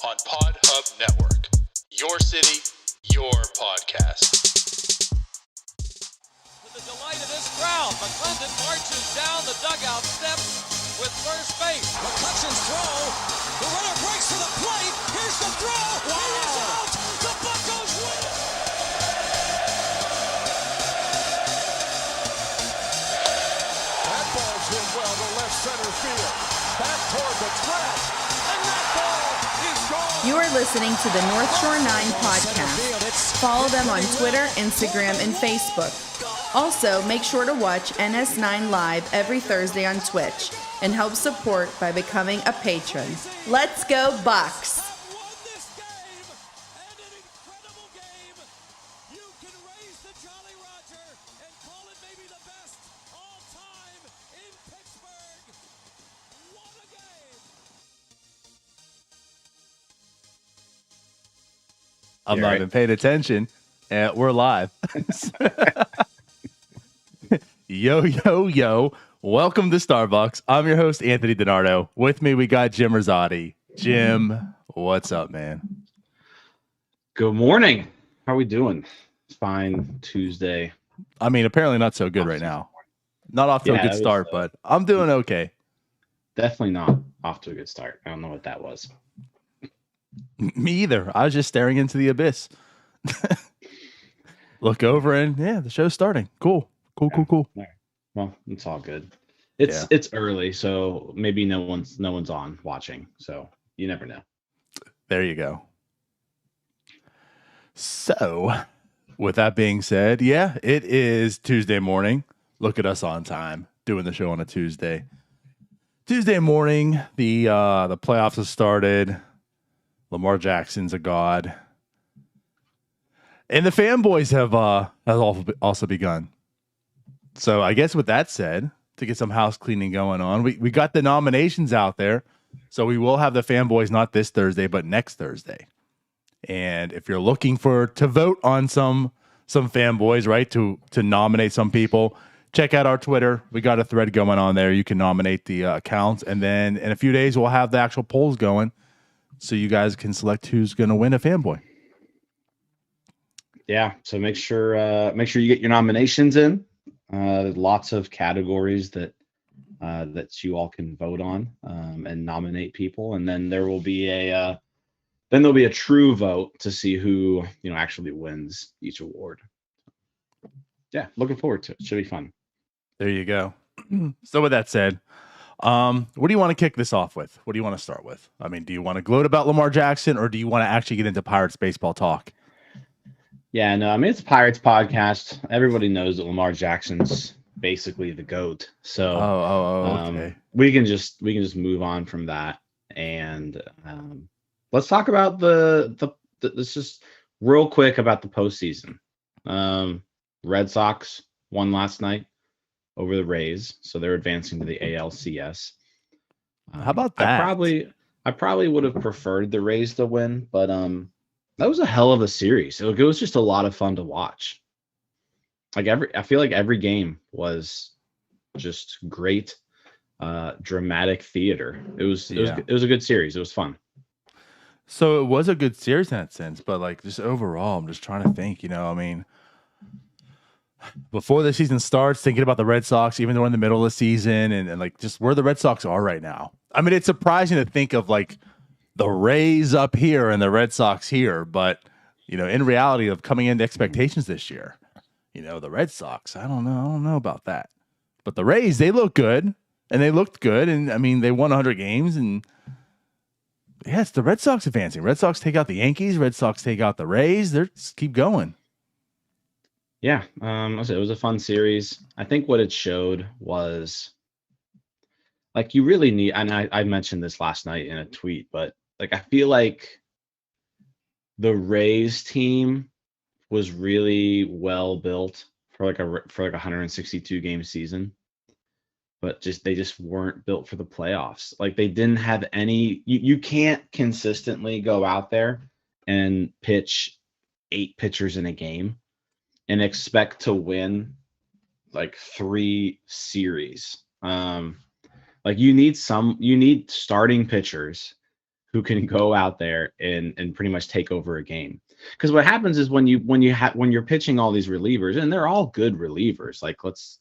on Pod Hub Network. Your city, your podcast. To the delight of this crowd, McClendon marches down the dugout steps with first base. McCutcheon's throw. The runner breaks to the plate. Here's the throw. Wow. He is out. The Buccos win. That ball's hit well to left center field. Back toward the track. And that ball is gone. You are listening to the North Shore 9 podcast. Follow them on Twitter, Instagram, and Facebook. Also, make sure to watch NS9 Live every Thursday on Twitch and help support by becoming a patron. Let's go Bucks! I'm not even paying attention. We're live. Yo. Welcome to Starbucks. I'm your host, Anthony DiNardo. With me, we got Jim Rosati. Jim, what's up, man? Good morning. How are we doing? It's fine. Tuesday. I mean, apparently not so good right now. Not off to a good start, but I'm doing okay. Definitely not off to a good start. I don't know what that was. Me either. I was just staring into the abyss. Look over and the show's starting. Cool. All right. Well, it's all good. It's early, so maybe no one's on watching. So you never know. There you go. So, with that being said, it is Tuesday morning. Look at us on time doing the show on a Tuesday. Tuesday morning, the playoffs have started. Lamar Jackson's a god. And the fanboys have also begun. So I guess with that said, to get some house cleaning going on, we got the nominations out there. So we will have the fanboys not this Thursday, but next Thursday. And if you're looking to vote on some fanboys, right, to nominate some people, check out our Twitter. We got a thread going on there. You can nominate the accounts. And then in a few days, we'll have the actual polls going. So you guys can select who's going to win a fanboy. Yeah. So make sure you get your nominations in. Lots of categories that you all can vote on and nominate people, and then there'll be a true vote to see who actually wins each award. Yeah, looking forward to it. Should be fun. There you go. So with that said. What do you want to kick this off with? What do you want to start with? I mean, do you want to gloat about Lamar Jackson, or do you want to actually get into Pirates baseball talk? Yeah, no, I mean, it's a Pirates podcast. Everybody knows that Lamar Jackson's basically the GOAT. So okay. we can just move on from that, and let's talk about let's just real quick about the postseason. Red Sox won last night over the Rays, so they're advancing to the ALCS. How about that? I probably would have preferred the Rays to win, but that was a hell of a series. It was just a lot of fun to watch. I feel like every game was just great, dramatic theater. It was a good series. It was fun. So it was a good series in that sense, but like just overall, I'm just trying to think. I mean. Before the season starts, thinking about the Red Sox, even though we're in the middle of the season, and like just where the Red Sox are right now. I mean, it's surprising to think of like the Rays up here and the Red Sox here, but in reality of coming into expectations this year, the Red Sox, I don't know about that, but the Rays, they look good and they looked good, and I mean they won 100 games, and it's the Red Sox advancing. Red Sox take out the Yankees, Red Sox take out the Rays. They're just keep going. Yeah, it was a fun series. I think what it showed was like you really need, and I mentioned this last night in a tweet, but like I feel like the Rays team was really well built for like a 162 game season, but they just weren't built for the playoffs. Like they didn't have any. You can't consistently go out there and pitch 8 pitchers in a game and expect to win like 3 series. Like you need starting pitchers who can go out there and pretty much take over a game. Because what happens is when you're pitching all these relievers, and they're all good relievers. Like let's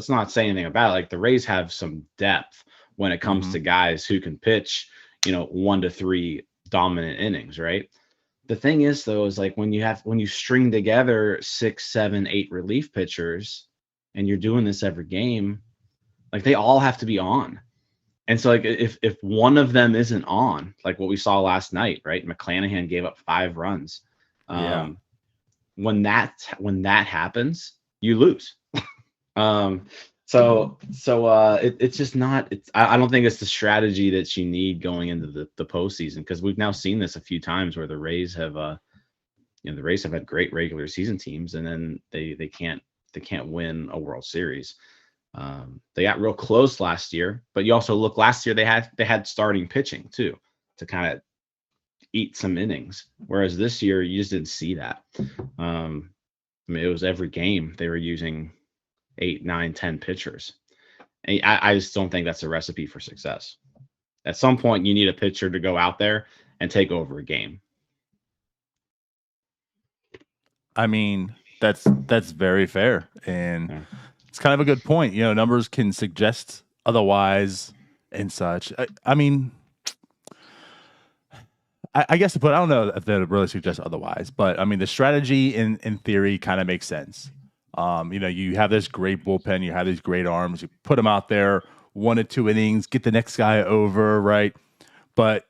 not say anything about it. Like the Rays have some depth when it comes to guys who can pitch, 1 to 3 dominant innings, right? The thing is though, is like when you string together 6, 7, 8 relief pitchers and you're doing this every game, like they all have to be on. And so like if one of them isn't on, like what we saw last night, right? McClanahan gave up 5 runs. When that happens, you lose. It's just not. I don't think it's the strategy that you need going into the postseason, because we've now seen this a few times where the Rays have had great regular season teams, and then they can't win a World Series. They got real close last year, but you also look last year they had starting pitching too to kind of eat some innings, whereas this year you just didn't see that. It was every game they were using 8, 9, 10 pitchers. And I just don't think that's a recipe for success. At some point, you need a pitcher to go out there and take over a game. I mean, that's very fair, and it's kind of a good point. Numbers can suggest otherwise and such. I mean, I guess I don't know if that really suggests otherwise, but I mean, the strategy in theory kind of makes sense. You have this great bullpen, you have these great arms, you put them out there 1 to 2 innings, get the next guy over, right? But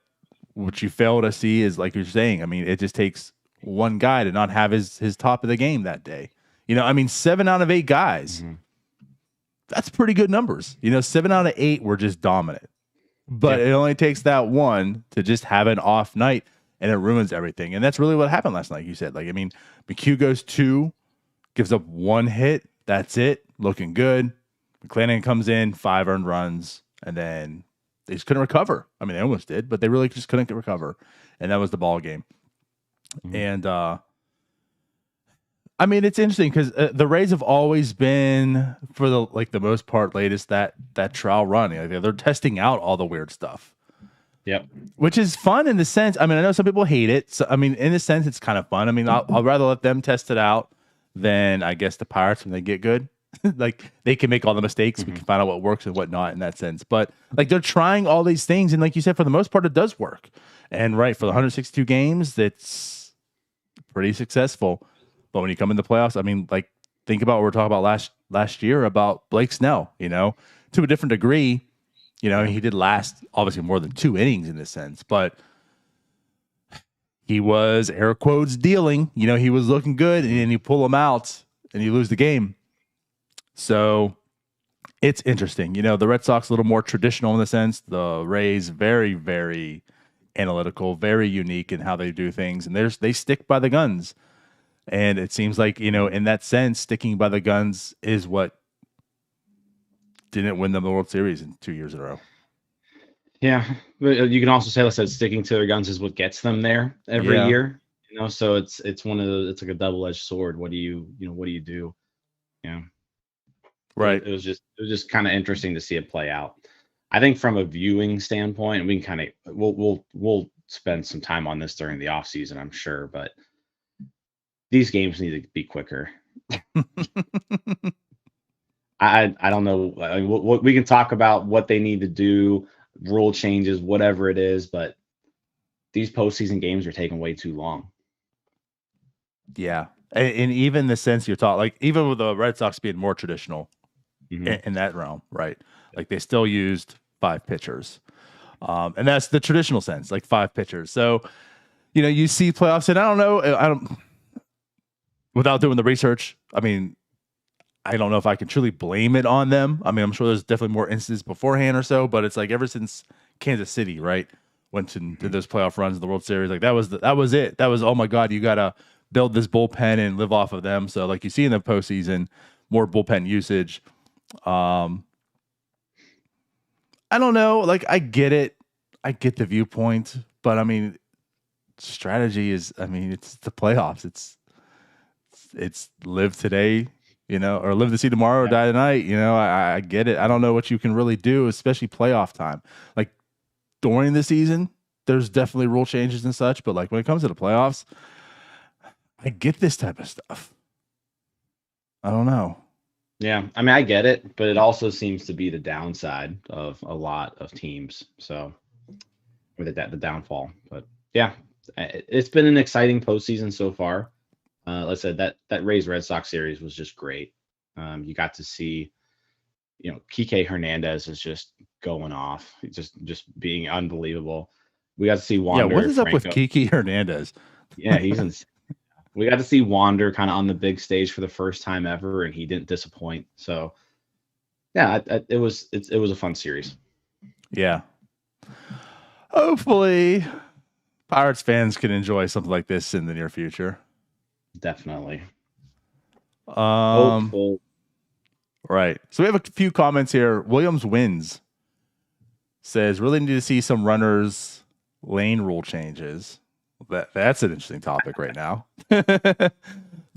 what you fail to see is, like you're saying, I mean, it just takes one guy to not have his top of the game that day. 7 out of 8 guys, that's pretty good numbers. 7 out of 8 were just dominant. But it only takes that one to just have an off night, and it ruins everything. And that's really what happened last night, you said. McHugh goes 2, gives up 1 hit. That's it. Looking good. McClanahan comes in, 5 earned runs, and then they just couldn't recover. I mean, they almost did, but they really just couldn't recover. And that was the ball game. And, it's interesting because the Rays have always been, for the most part, latest that trial run. They're testing out all the weird stuff. Yep. Which is fun in the sense. I know some people hate it. So, in a sense, it's kind of fun. I'll rather let them test it out than, I guess, the Pirates when they get good. They can make all the mistakes. We can find out what works and what not in that sense. But they're trying all these things, and like you said, for the most part, it does work. And for the 162 games, that's pretty successful. But when you come in the playoffs, think about what we were talking about last year about Blake Snell. To a different degree, he did last obviously more than 2 innings in this sense, but he was, air quotes, dealing. He was looking good, and you pull him out and you lose the game. So it's interesting. The Red Sox a little more traditional in the sense. The Rays very, very analytical, very unique in how they do things, and they stick by the guns. And it seems like, in that sense, sticking by the guns is what didn't win them the World Series in 2 years in a row. Yeah, but you can also say, let's say, sticking to their guns is what gets them there every year. So it's it's like a double-edged sword. What do you do? Right. It was just kind of interesting to see it play out. I think from a viewing standpoint, we can kind of we'll spend some time on this during the off season, I'm sure, but these games need to be quicker. I don't know. We can talk about what they need to do, rule changes, whatever it is, but these postseason games are taking way too long. Yeah, and even the sense you're talking, even with the Red Sox being more traditional in that realm, right? They still used 5 pitchers, and that's the traditional sense, 5 pitchers. So, you see playoffs, and I don't. Without doing the research, I don't know if I can truly blame it on them. I'm sure there's definitely more instances beforehand or so, but it's ever since Kansas City, right, went to did those playoff runs in the World Series, that was it. That was, oh my God, you got to build this bullpen and live off of them. So you see in the postseason, more bullpen usage. I don't know. I get it. I get the viewpoint, but strategy is, it's the playoffs. It's live today, or live to see tomorrow or die tonight. I get it. I don't know what you can really do, especially playoff time. during the season, there's definitely rule changes and such. But like when it comes to the playoffs, I get this type of stuff. I don't know. Yeah, I mean, I get it, but it also seems to be the downside of a lot of teams. So, or the downfall. But yeah, it's been an exciting postseason so far. Like I said, that Rays Red Sox series was just great. You got to see, Kike Hernandez is just going off, just being unbelievable. We got to see Wander. Yeah, what is Franco. up with Kike Hernandez? Yeah, he's insane. We got to see Wander kind of on the big stage for the first time ever, and he didn't disappoint. So, yeah, it was a fun series. Yeah. Hopefully, Pirates fans can enjoy something like this in the near future. Definitely. Hopeful. Right. So we have a few comments here. Williams wins. Says really need to see some runners lane rule changes. That's an interesting topic right now. The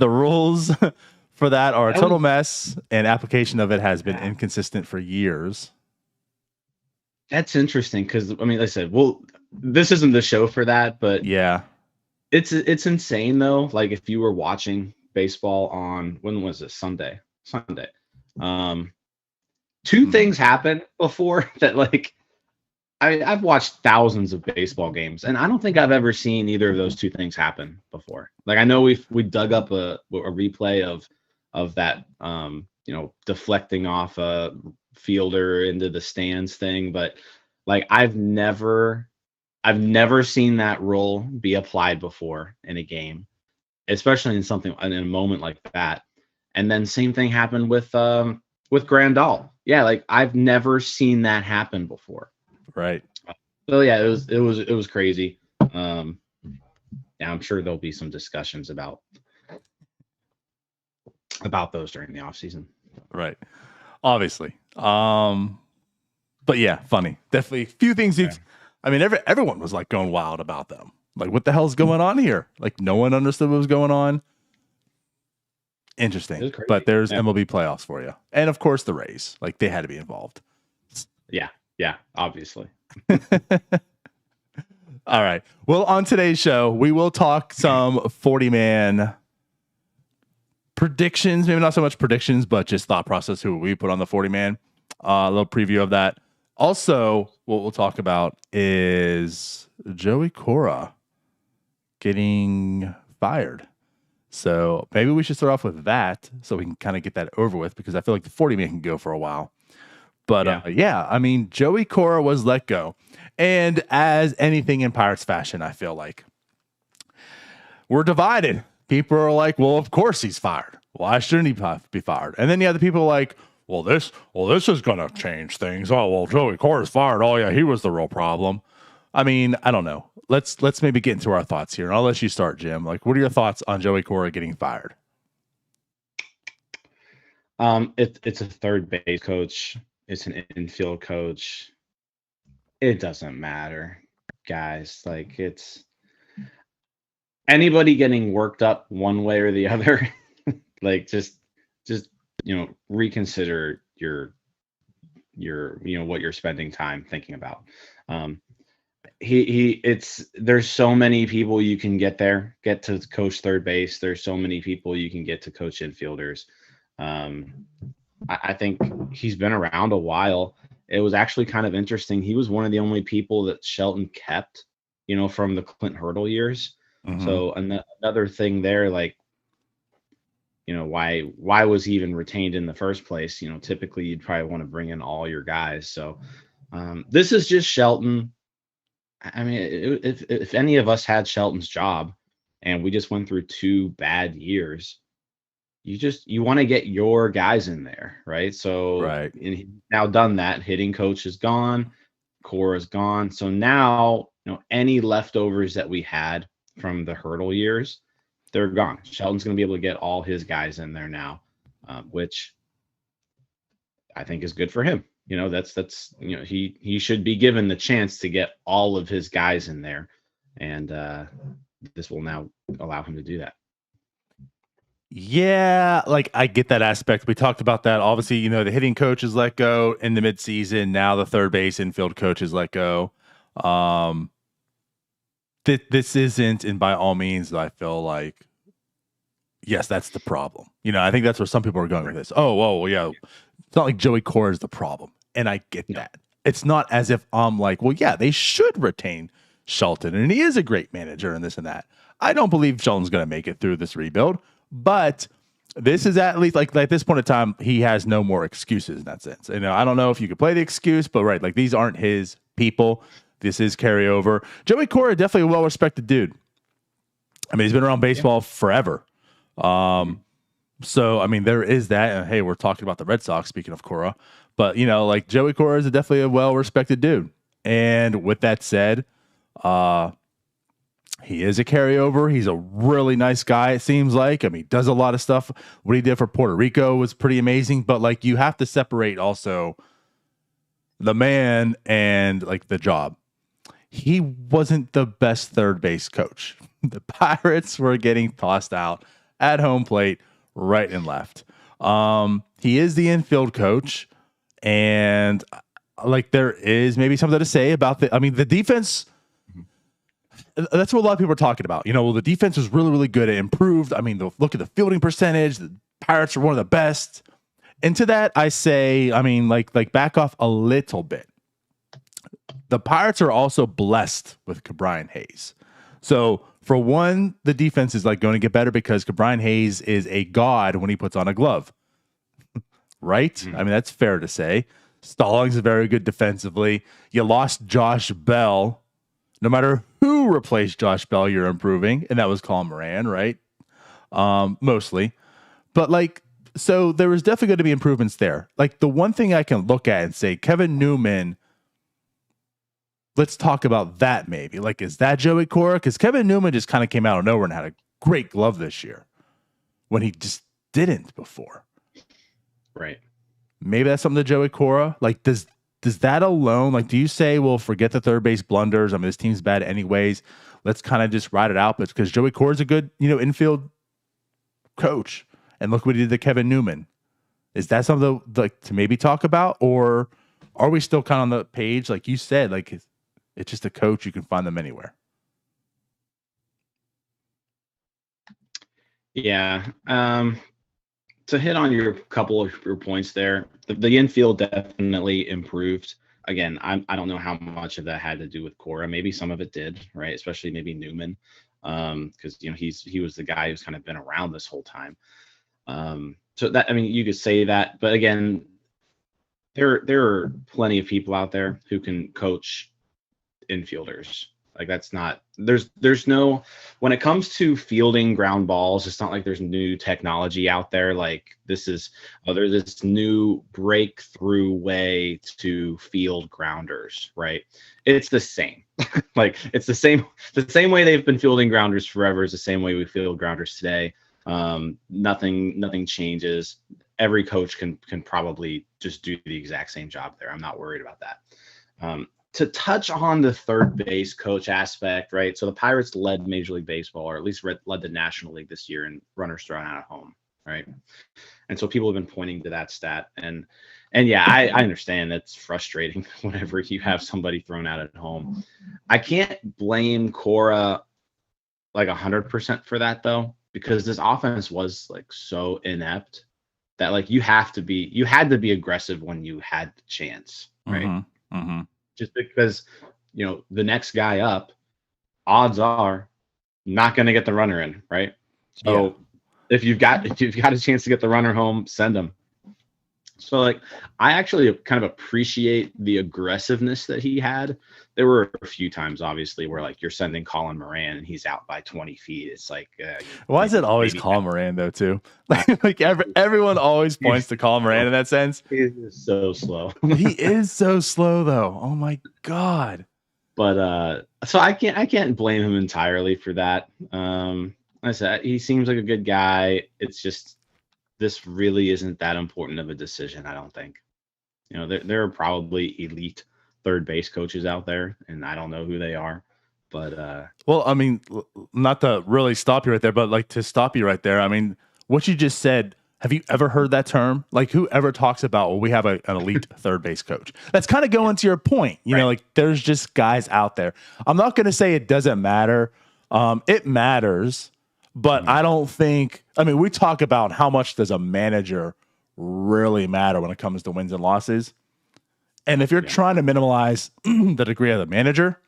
rules for that are a total mess, and application of it has been inconsistent for years. That's interesting because, I mean, like I said, well, this isn't the show for that, but yeah, it's insane though. Like if you were watching baseball on, when was it? Sunday. Two things happened before that, like, I've watched thousands of baseball games, and I don't think I've ever seen either of those two things happen before. Like I know we dug up a replay of that, deflecting off a fielder into the stands thing, but like I've never seen that rule be applied before in a game, especially in a moment like that. And then same thing happened with Grandal. Yeah, like I've never seen that happen before. Right. So yeah, it was crazy. Yeah, I'm sure there'll be some discussions about those during the off season. Right. Obviously. But yeah, funny. Definitely a few things I mean, everyone was like going wild about them. Like, what the hell's going on here? Like, no one understood what was going on. Interesting. But there's MLB playoffs for you. And of course the Rays. Like they had to be involved. Yeah, obviously. All right. Well, on today's show, we will talk some 40-man predictions. Maybe not so much predictions, but just thought process who we put on the 40-man. A little preview of that. Also, what we'll talk about is Joey Cora getting fired. So maybe we should start off with that so we can kind of get that over with, because I feel like the 40-man can go for a while. But I mean, Joey Cora was let go. And as anything in Pirates fashion, I feel like we're divided. People are like, well, of course he's fired. Why shouldn't he be fired? And then you have the people like, well, this is going to change things. Oh, well, Joey Cora's fired. Oh, yeah, he was the real problem. I mean, I don't know. Let's maybe get into our thoughts here. And I'll let you start, Jim. Like, what are your thoughts on Joey Cora getting fired? It's a third base coach. It's an infield coach. It doesn't matter, guys. Like, it's anybody getting worked up one way or the other. Like, just reconsider your what you're spending time thinking about. There's so many people you can get to coach third base. There's so many people you can get to coach infielders. I think he's been around a while. It was actually kind of interesting. He was one of the only people that Shelton kept, from the Clint Hurdle years. Mm-hmm. So another thing there, like, why was he even retained in the first place? Typically you'd probably want to bring in all your guys. So this is just Shelton. I mean, if any of us had Shelton's job and we just went through 2 bad years, you want to get your guys in there, right? So right. And he's now done that. Hitting coach is gone, Cora's gone. So now, any leftovers that we had from the Hurdle years, they're gone. Shelton's going to be able to get all his guys in there now, which I think is good for him. That's he should be given the chance to get all of his guys in there, and this will now allow him to do that. Yeah, like I get that aspect. We talked about that. Obviously, the hitting coach is let go in the midseason. Now the third base infield coach is let go. This isn't, and by all means, I feel like, yes, that's the problem. I think that's where some people are going with this. Oh, well, yeah. It's not like Joey Cora is the problem. And I get that. It's not as if I'm like, well, yeah, they should retain Shelton. And he is a great manager and this and that. I don't believe Shelton's going to make it through this rebuild. But this is at least, like, at this point in time, he has no more excuses in that sense. I don't know if you could play the excuse, but right, like, these aren't his people. This is carryover. Joey Cora, definitely a well-respected dude. I mean, he's been around baseball forever. So, I mean, there is that. And hey, we're talking about the Red Sox, speaking of Cora. But, like, Joey Cora is definitely a well-respected dude. And with that said, he is a carryover. He's a really nice guy, it seems like. I mean, he does a lot of stuff. What he did for Puerto Rico was pretty amazing. But, like, you have to separate also the man and, like, the job. He wasn't the best third base coach. The Pirates were getting tossed out at home plate, right and left. He is the infield coach, and like, there is maybe something to say about the defense. That's what a lot of people are talking about. Well, the defense was really, really good. It improved. I mean, look at the fielding percentage. The Pirates are one of the best. And to that, I say, I mean, like back off a little bit. The Pirates are also blessed with Cabrian Hayes. So, for one, the defense is like going to get better because Cabrian Hayes is a god when he puts on a glove. Right? Mm-hmm. I mean, that's fair to say. Stallings is very good defensively. You lost Josh Bell. No matter who replaced Josh Bell, you're improving. And that was Colin Moran, right? Mostly. But like, so there was definitely going to be improvements there. Like, the one thing I can look at and say, Kevin Newman, let's talk about that maybe. Like, is that Joey Cora? Because Kevin Newman just kind of came out of nowhere and had a great glove this year when he just didn't before. Right. Maybe that's something to Joey Cora. Like, does that alone, like, do you say, well, forget the third base blunders? I mean, this team's bad anyways. Let's kind of just ride it out. But it's because Joey Cora's a good, infield coach. And look what he did to Kevin Newman. Is that something to maybe talk about? Or are we still kind of on the page? Like you said, like, it's just a coach. You can find them anywhere. Yeah. To hit on your couple of your points there, the infield definitely improved. Again, I don't know how much of that had to do with Cora. Maybe some of it did, right? Especially maybe Newman, because he was the guy who's kind of been around this whole time. So that, I mean, you could say that, but again, there are plenty of people out there who can coach infielders. Like, that's not, there's no, when it comes to fielding ground balls, it's not like there's new technology out there. Like, there's this new breakthrough way to field grounders, right? It's the same. Like, it's the same way they've been fielding grounders forever is the same way we field grounders today. Nothing changes. Every coach can probably just do the exact same job there. I'm not worried about that. To touch on the third base coach aspect, right? So the Pirates led Major League Baseball, or at least led the National League this year in runners thrown out at home, right? And so people have been pointing to that stat. And yeah, I understand it's frustrating whenever you have somebody thrown out at home. I can't blame Cora like 100% for that, though, because this offense was like so inept that, like, you had to be aggressive when you had the chance, right? Mm-hmm. Mm-hmm. Just because, the next guy up, odds are not going to get the runner in, right? So if you've got a chance to get the runner home, send them. So, like, I actually kind of appreciate the aggressiveness that he had. There were a few times, obviously, where, like, you're sending Colin Moran and he's out by 20 feet. It's like, why is it always Colin Moran though, too? Like everyone always points to Colin Moran in that sense. He's so slow. He is so slow, though. Oh my God. But so I can't blame him entirely for that. Like I said, he seems like a good guy. It's just, this really isn't that important of a decision, I don't think. There are probably elite third base coaches out there, and I don't know who they are. But well, I mean, not to really stop you right there, but like to stop you right there. I mean, what you just said Have you ever heard that term? Like, whoever talks about, well, we have an elite third base coach. That's kind of going to your point. You know, like there's just guys out there. I'm not going to say it doesn't matter. It matters, but I don't think, I mean, we talk about how much does a manager really matter when it comes to wins and losses. And if you're trying to minimize the degree of the manager,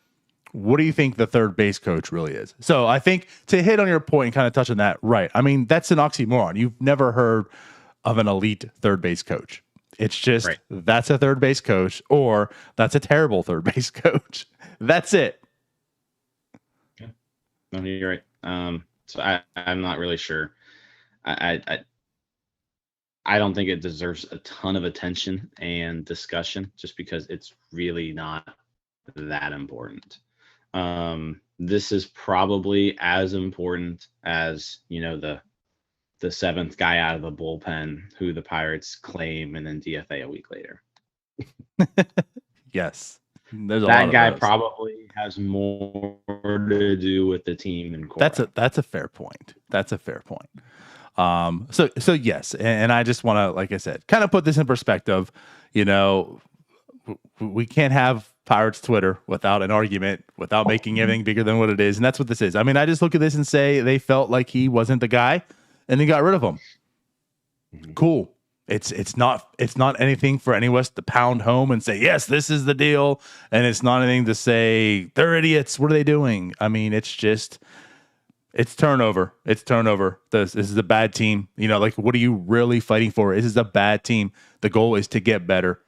what do you think the third base coach really is? So I think to hit on your point and kind of touch on that, right? I mean, that's an oxymoron. You've never heard of an elite third base coach. It's just that's a third base coach or that's a terrible third base coach. That's it. Yeah. No, you're right. So I'm not really sure. I don't think it deserves a ton of attention and discussion just because it's really not that important. This is probably as important as, you know, the seventh guy out of the bullpen who the Pirates claim and then DFA a week later. Yes. There's that guy probably has more to do with the team than Cora. That's a fair point. That's a fair point. So yes, and I just want to, like I said, kind of put this in perspective. You know, we can't have Pirates Twitter without an argument, without making everything bigger than what it is, and that's what this is. I mean, I just look at this and say they felt like he wasn't the guy, and they got rid of him. Cool. It's not anything for any of us to pound home and say, yes, this is the deal, and it's not anything to say they're idiots. What are they doing? I mean, it's just. It's turnover. It's turnover. This is a bad team. You know, like, what are you really fighting for? This is a bad team. The goal is to get better.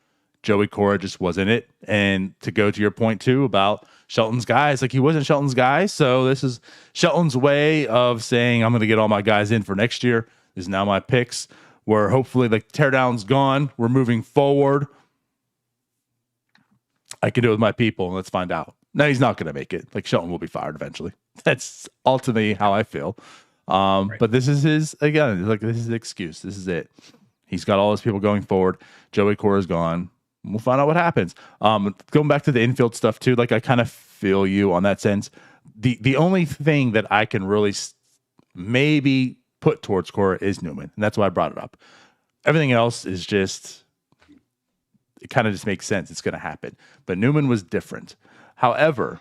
Joey Cora just wasn't it. And to go to your point, too, about Shelton's guys, like, he wasn't Shelton's guy. So this is Shelton's way of saying, I'm going to get all my guys in for next year. This is now my picks, where hopefully the teardown's gone. We're moving forward. I can do it with my people, and let's find out. No, he's not going to make it. Like, Shelton will be fired eventually. That's ultimately how I feel. But this is his, again, like, this is his excuse. This is it. He's got all his people going forward. Joey Cora's gone. We'll find out what happens. Going back to the infield stuff too, like, I kind of feel you on that sense. The only thing that I can really maybe put towards Cora is Newman, and that's why I brought it up. Everything else is just, it kind of just makes sense. It's going to happen. But Newman was different. However,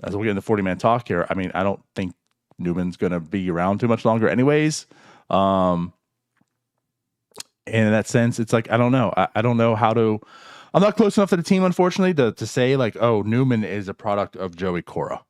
as we get into 40-man talk here, I mean, I don't think Newman's going to be around too much longer anyways. And in that sense, it's like, I don't know. I don't know how to – I'm not close enough to the team, unfortunately, to say, like, oh, Newman is a product of Joey Cora.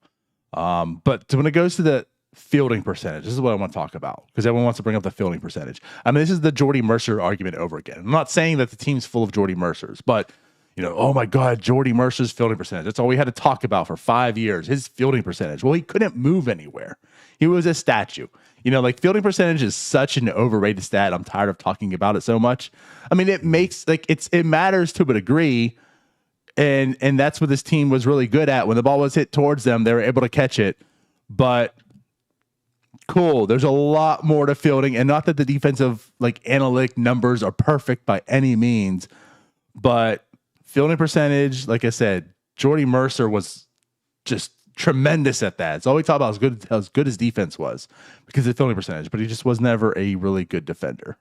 But when it goes to the fielding percentage, this is what I want to talk about, because everyone wants to bring up the fielding percentage. I mean, this is the Jordy Mercer argument over again. I'm not saying that the team's full of Jordy Mercers, but – you know, oh my God, Jordy Mercer's fielding percentage. That's all we had to talk about for 5 years, his fielding percentage. Well, he couldn't move anywhere. He was a statue. You know, like, fielding percentage is such an overrated stat. I'm tired of talking about it so much. I mean, it makes, like, it matters to a degree. And that's what this team was really good at. When the ball was hit towards them, they were able to catch it. But cool, there's a lot more to fielding. And not that the defensive, like, analytic numbers are perfect by any means, but fielding percentage, like I said, Jordy Mercer was just tremendous at that. It's all we talk about how good his defense was because of the fielding percentage, but he just was never a really good defender.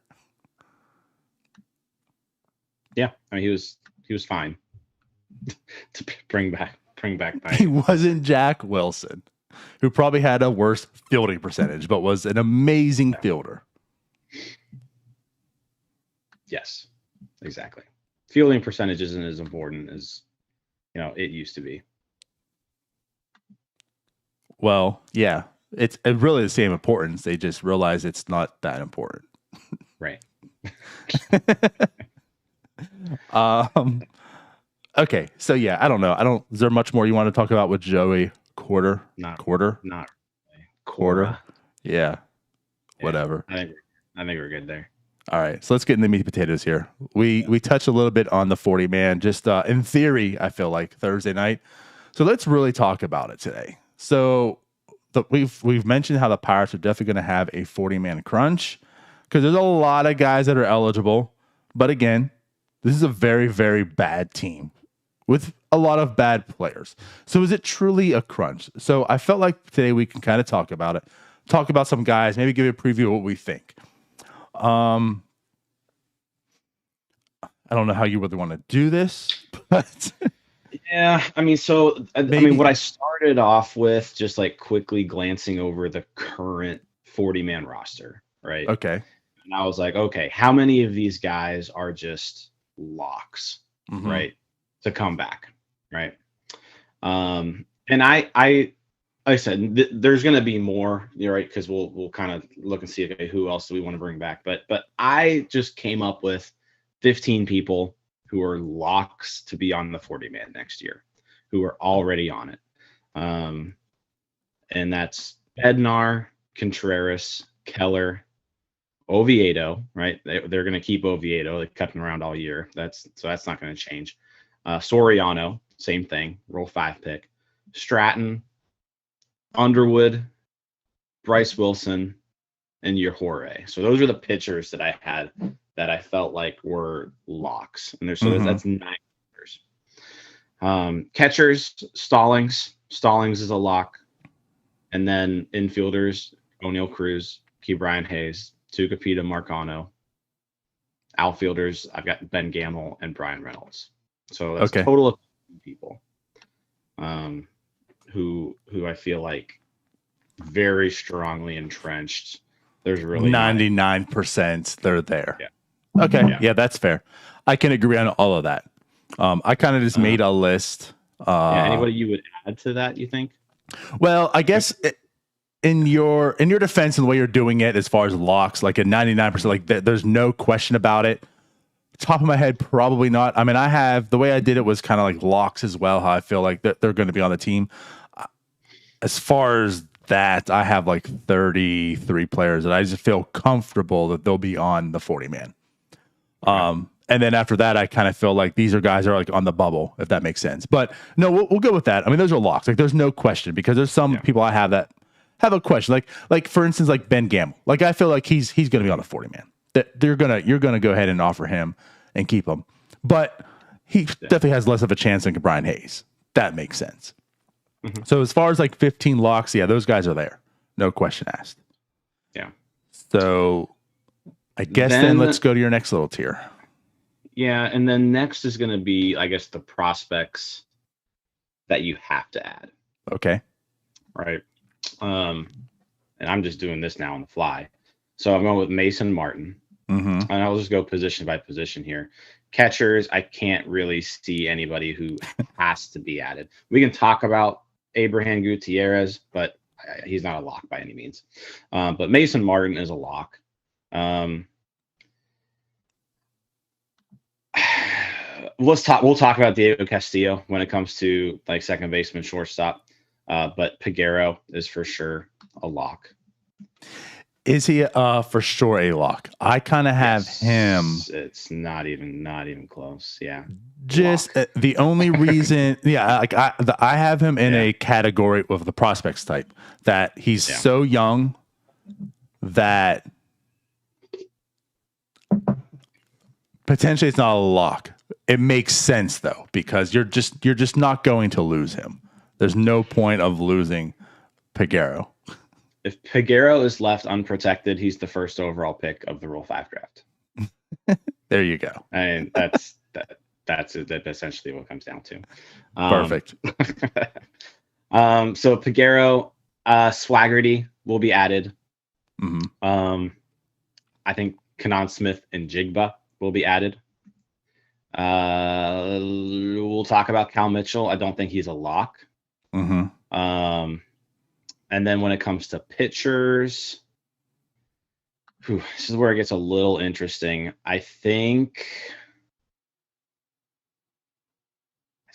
Yeah, I mean, he was fine to bring back. He wasn't Jack Wilson, who probably had a worse fielding percentage, but was an amazing fielder. Yes, exactly. Fielding percentage isn't as important as, you know, it used to be. Well, yeah, it's really the same importance. They just realize it's not that important. Right. Okay, so yeah, I don't know. Is there much more you want to talk about with Joey Cora? Not Cora. Yeah. Whatever. I think we're good there. All right, so let's get into the meat and potatoes here. We touched a little bit on the 40-man, just in theory, I feel like Thursday night. So let's really talk about it today. So we've mentioned how the Pirates are definitely going to have a 40-man crunch because there's a lot of guys that are eligible. But again, this is a very, very bad team with a lot of bad players. So is it truly a crunch? So I felt like today we can kind of talk about it, talk about some guys, maybe give you a preview of what we think. I don't know how you really want to do this, but Yeah, I mean, so I Maybe- mean, what I started off with, just like quickly glancing over the current 40-man roster, right? okay. And I was like, okay, how many of these guys are just locks, Mhm. right, to come back, right? And like I said, there's going to be more, right? Because we'll kind of look and see, okay, who else do we want to bring back? But I just came up with 15 people who are locks to be on the 40-man next year, who are already on it. And that's Bednar, Contreras, Keller, Oviedo, right? They're going to keep Oviedo. They kept him around all year. That's not going to change. Soriano, same thing, roll 5 pick. Stratton, Underwood, Bryce Wilson, and Yajore. So those are the pitchers that I had that I felt like were locks. And that's 9 pitchers. Catchers, Stallings. Stallings is a lock. And then infielders, O'Neill Cruz, Brian Hayes, Tucapita Marcano. Outfielders, I've got Ben Gamble and Brian Reynolds. So that's a total of people who I feel like very strongly entrenched. There's really 99% they're there. Yeah. Okay. Yeah, that's fair. I can agree on all of that. I kind of just made a list. Anybody you would add to that, you think? Well, I guess in your defense and the way you're doing it, as far as locks, like at 99%, like there's no question about it. Top of my head, probably not. I mean, the way I did it was kind of like locks as well. How I feel like they're going to be on the team. As far as that, I have like 33 players that I just feel comfortable that they'll be on the 40-man. And then after that, I kind of feel like these are guys that are like on the bubble, if that makes sense. But no, we'll go with that. I mean, those are locks. Like, there's no question, because there's some people I have that have a question. Like for instance, like Ben Gamble. Like, I feel like he's going to be on the 40-man. That you're gonna go ahead and offer him and keep him, but he definitely has less of a chance than Brian Hayes. That makes sense. Mm-hmm. So as far as like 15 locks, yeah, those guys are there, no question asked. Yeah. So I guess then let's go to your next little tier. Yeah, and then next is going to be, I guess, the prospects that you have to add. Okay. Right. And I'm just doing this now on the fly. So I'm going with Mason Martin. Mm-hmm. And I'll just go position by position here. Catchers, I can't really see anybody who has to be added. We can talk about Abraham Gutierrez, but he's not a lock by any means. But Mason Martin is a lock. We'll talk about Diego Castillo when it comes to like second baseman, shortstop. But Peguero is for sure a lock. Is he for sure a lock? I kind of have him. It's not even close. Yeah. Just the only reason, like I have him in a category of the prospects type, that he's so young that potentially it's not a lock. It makes sense though, because you're just not going to lose him. There's no point of losing Peguero. If Peguero is left unprotected, he's the first overall pick of the Rule 5 draft. There you go. And that's essentially what it comes down to. Perfect. So Peguero, Swaggerty will be added. Mm-hmm. I think Kanan Smith and Jigba will be added. We'll talk about Cal Mitchell. I don't think he's a lock. Mm-hmm. And then when it comes to pitchers, this is where it gets a little interesting. I think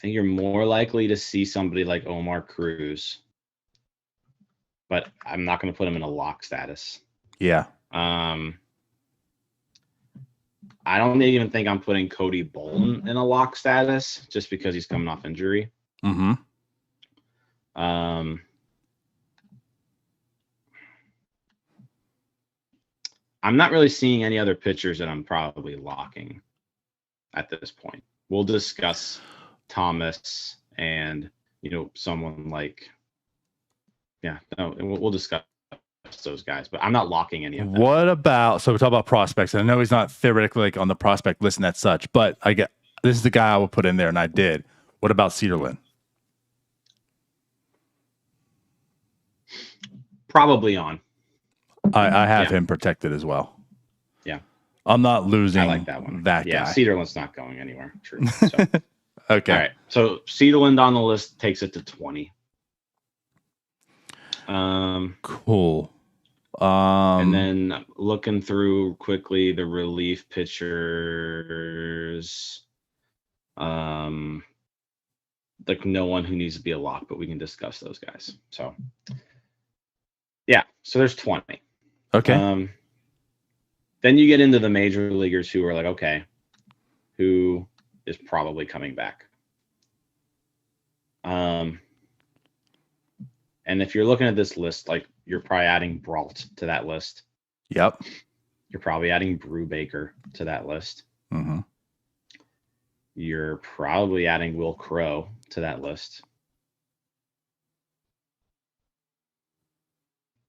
you're more likely to see somebody like Omar Cruz, but I'm not going to put him in a lock status. Yeah. I don't even think I'm putting Cody Bolton in a lock status just because he's coming off injury. Mm-hmm. I'm not really seeing any other pitchers that I'm probably locking at this point. We'll discuss Thomas and, someone like, we'll discuss discuss those guys, but I'm not locking any of them. What about, so we talk about prospects, and I know he's not theoretically like on the prospect list and that such, but this is the guy I would put in there, and I did. What about Cedarland? Probably on. I have him protected as well. Yeah. I'm not losing I like that one. That yeah, guy. Cedarland's not going anywhere. True. So. Okay. All right. So Cedarland on the list takes it to 20. Cool. And then looking through quickly the relief pitchers, like no one who needs to be a lock, but we can discuss those guys. So yeah, so there's 20. Okay. Then you get into the major leaguers who are like, okay, who is probably coming back. And if you're looking at this list, like you're probably adding Brault to that list. Yep. You're probably adding Brubaker to that list. Mm-hmm. You're probably adding Will Crow to that list.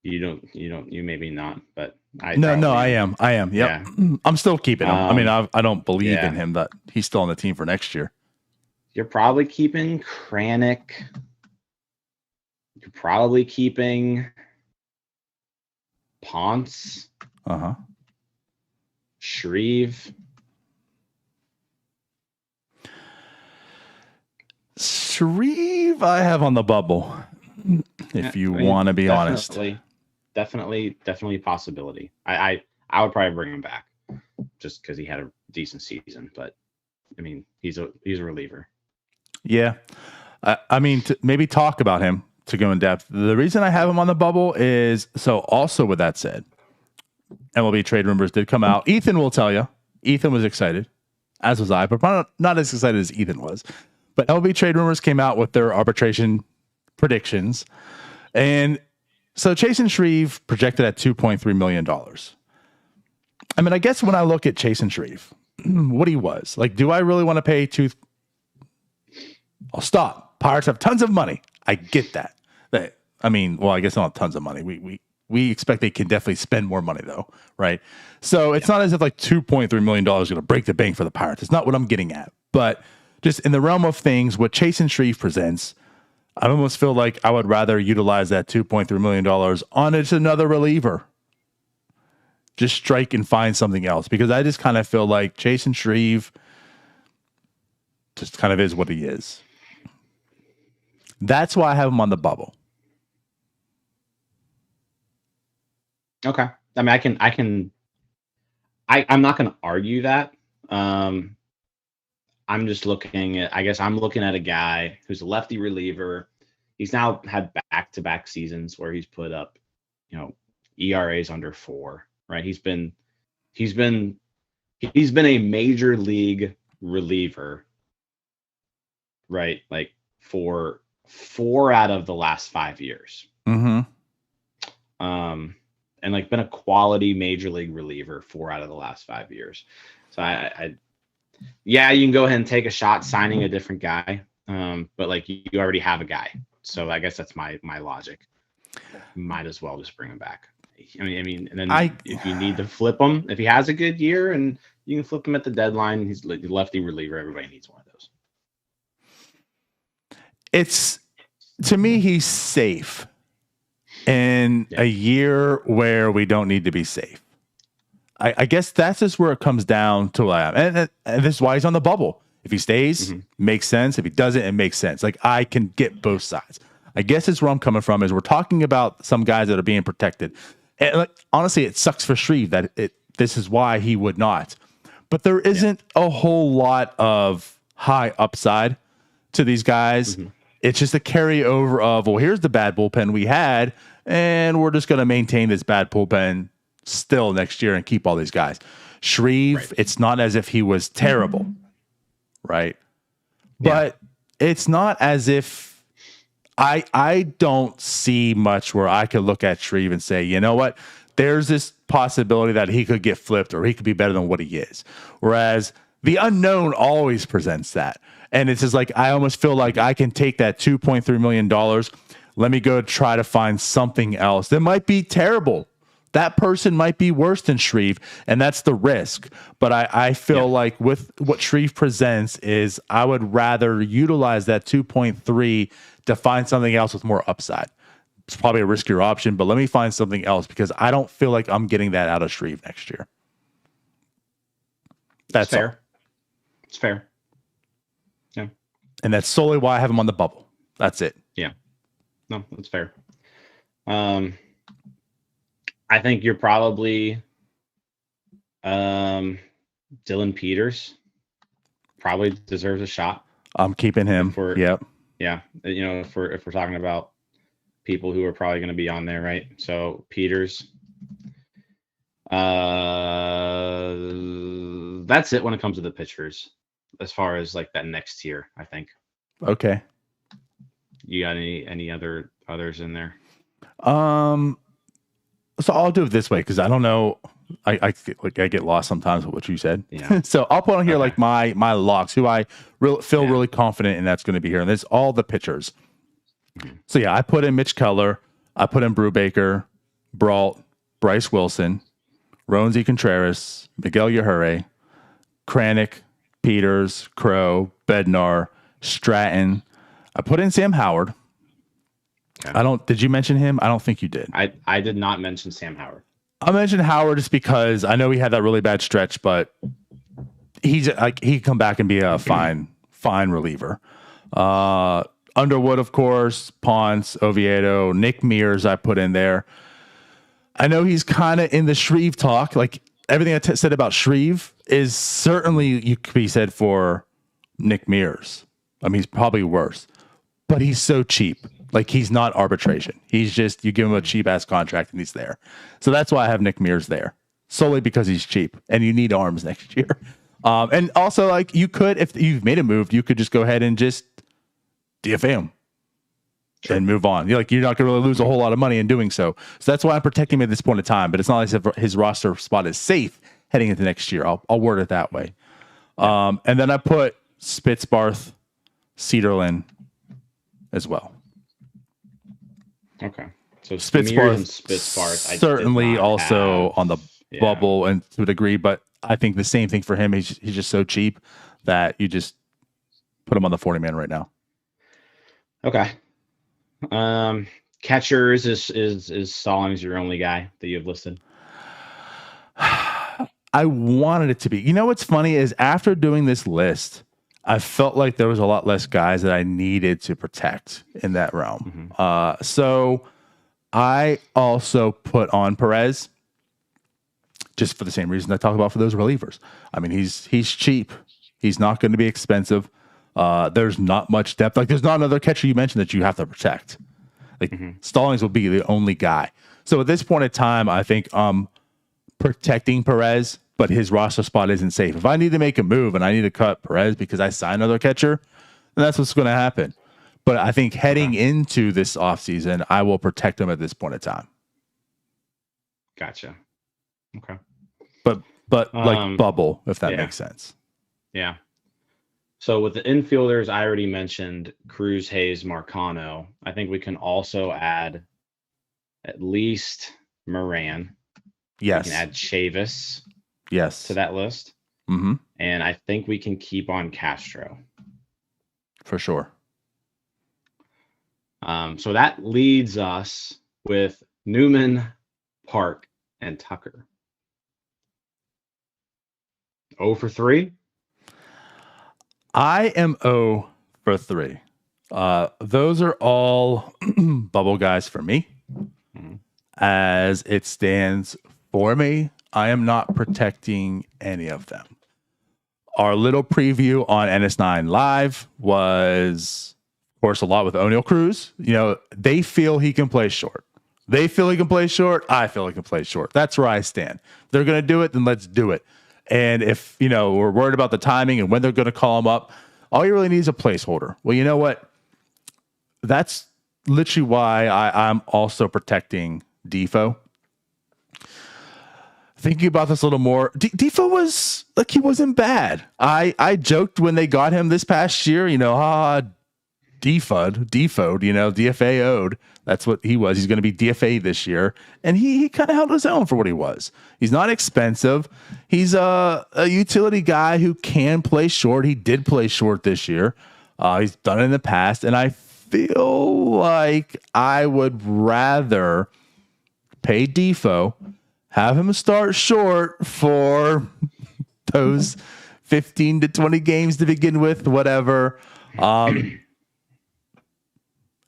You maybe not, but I am. Yep. Yeah. I'm still keeping him. I mean, I don't believe in him that he's still on the team for next year. You're probably keeping Kranick. You're probably keeping Ponce. Uh-huh. Shreve. Shreve, I have on the bubble. If you want to be honest. Definitely a possibility. I would probably bring him back just because he had a decent season, but I mean he's a reliever. Yeah, I mean to maybe talk about him to go in depth. The reason I have him on the bubble is so. Also, with that said, MLB trade rumors did come out. Ethan will tell you. Ethan was excited, as was I, but probably not as excited as Ethan was. But MLB trade rumors came out with their arbitration predictions, and so Chasen Shreve projected at $2.3 million. I mean, I guess when I look at Chasen Shreve, what he was, like, do I really want to pay I'll stop. Pirates have tons of money. I get that. I mean, well, I guess not tons of money. We expect they can definitely spend more money, though, right? So it's not as if like $2.3 million is going to break the bank for the Pirates. It's not what I'm getting at. But just in the realm of things, what Chasen Shreve presents, I almost feel like I would rather utilize that $2.3 million on just another reliever. Just strike and find something else, because I just kind of feel like Chasen Shreve just kind of is what he is. That's why I have him on the bubble. Okay. I mean, I'm not going to argue that. I'm just looking at a guy who's a lefty reliever. He's now had back-to-back seasons where he's put up, ERAs under 4, right? He's been a major league reliever, right? Like for 4 out of the last 5 years. Mm-hmm. And like been a quality major league reliever 4 out of the last 5 years. So you can go ahead and take a shot signing a different guy. But like you already have a guy. So I guess that's my logic. Might as well just bring him back. I mean, and then if you need to flip him, if he has a good year and you can flip him at the deadline, he's the lefty reliever. Everybody needs one of those. To me, he's safe in a year where we don't need to be safe. I guess that's just where it comes down to what I am. And this is why he's on the bubble. If he stays, makes sense. If he doesn't, it makes sense. Like, I can get both sides. I guess it's where I'm coming from is we're talking about some guys that are being protected. And like, honestly, it sucks for Shreve that this is why he would not. But there isn't a whole lot of high upside to these guys. Mm-hmm. It's just a carryover of, well, here's the bad bullpen we had, and we're just going to maintain this bad bullpen still next year and keep all these guys. Shreve, It's not as if he was terrible, right? But it's not as if I don't see much where I could look at Shreve and say, you know what, there's this possibility that he could get flipped or he could be better than what he is. Whereas the unknown always presents that. And it's just like, I almost feel like I can take that $2.3 million, let me go try to find something else that might be terrible. That person might be worse than Shreve, and that's the risk. But I feel like with what Shreve presents is I would rather utilize that 2.3 to find something else with more upside. It's probably a riskier option, but let me find something else because I don't feel like I'm getting that out of Shreve next year. That's fair. all. It's fair. Yeah. And that's solely why I have him on the bubble. That's it. Yeah. No, that's fair. I think you're probably Dylan Peters probably deserves a shot. I'm keeping him. Yep. Yeah. If we're talking about people who are probably going to be on there, right? So Peters. That's it when it comes to the pitchers, as far as like that next tier, I think. Okay. You got any others in there? So I'll do it this way because I don't know. I get lost sometimes with what you said. Yeah. So I'll put on here like my locks, who I feel really confident in that's going to be here, and there's all the pitchers. Mm-hmm. So yeah, I put in Mitch Keller, I put in Brubaker, Brault, Bryce Wilson, Roansy Contreras, Miguel Yajure, Kranick, Peters, Crow, Bednar, Stratton. I put in Sam Howard. Okay. Did you mention him? I don't think you did. I did not mention Sam Howard. I mentioned Howard just because I know he had that really bad stretch, but he's like he can come back and be a fine reliever. Underwood, of course, Ponce, Oviedo, Nick Mears I put in there. I know he's kind of in the Shreve talk. Like everything I said about Shreve is certainly you could be said for Nick Mears. I mean, he's probably worse, but he's so cheap. Like he's not arbitration. He's just, you give him a cheap ass contract and he's there. So that's why I have Nick Mears there, solely because he's cheap and you need arms next year. And also like you could, if you've made a move, you could just go ahead and just DFA him and move on. You're not going to really lose a whole lot of money in doing so. So that's why I'm protecting him at this point in time, but it's not like his roster spot is safe heading into next year. I'll word it that way. And then I put Spitzbarth, Cedarlin as well. Okay. So Spitzbarth certainly also have, on the bubble and to a degree, but I think the same thing for him. He's just so cheap that you just put him on the 40-man right now. Okay. Catchers is Stallings your only guy that you have listed? I wanted it to be. You know what's funny is after doing this list, I felt like there was a lot less guys that I needed to protect in that realm. Mm-hmm. So I also put on Perez just for the same reason I talk about for those relievers. I mean, he's cheap. He's not going to be expensive. There's not much depth. Like there's not another catcher you mentioned that you have to protect. Like Stallings will be the only guy. So at this point in time, I think I'm protecting Perez, but his roster spot isn't safe. If I need to make a move and I need to cut Perez because I signed another catcher, then that's what's going to happen. But I think heading into this offseason, I will protect him at this point in time. Gotcha. Okay. But like bubble, if that makes sense. Yeah. So with the infielders, I already mentioned Cruz, Hayes, Marcano. I think we can also add at least Moran. Yes. We can add Chavis. Yes. To that list. Mm-hmm. And I think we can keep on Castro. For sure. So that leads us with Newman, Park, and Tucker. 0 for 3? I am 0 for 3. Those are all bubble guys for me. Mm-hmm. As it stands for me, I am not protecting any of them. Our little preview on NS9 Live was, of course, a lot with O'Neal Cruz. You know, they feel he can play short. They feel he can play short. I feel he can play short. That's where I stand. If they're going to do it, then let's do it. And if, we're worried about the timing and when they're going to call him up, all you really need is a placeholder. Well, you know what? That's literally why I'm also protecting Defoe. Thinking about this a little more, Defoe was he wasn't bad. I joked when they got him this past year, DFA'd. That's what he was. He's going to be DFA this year. And he kind of held his own for what he was. He's not expensive. He's a utility guy who can play short. He did play short this year. He's done it in the past. And I feel like I would rather pay Defo, have him start short for those 15 to 20 games to begin with, whatever. And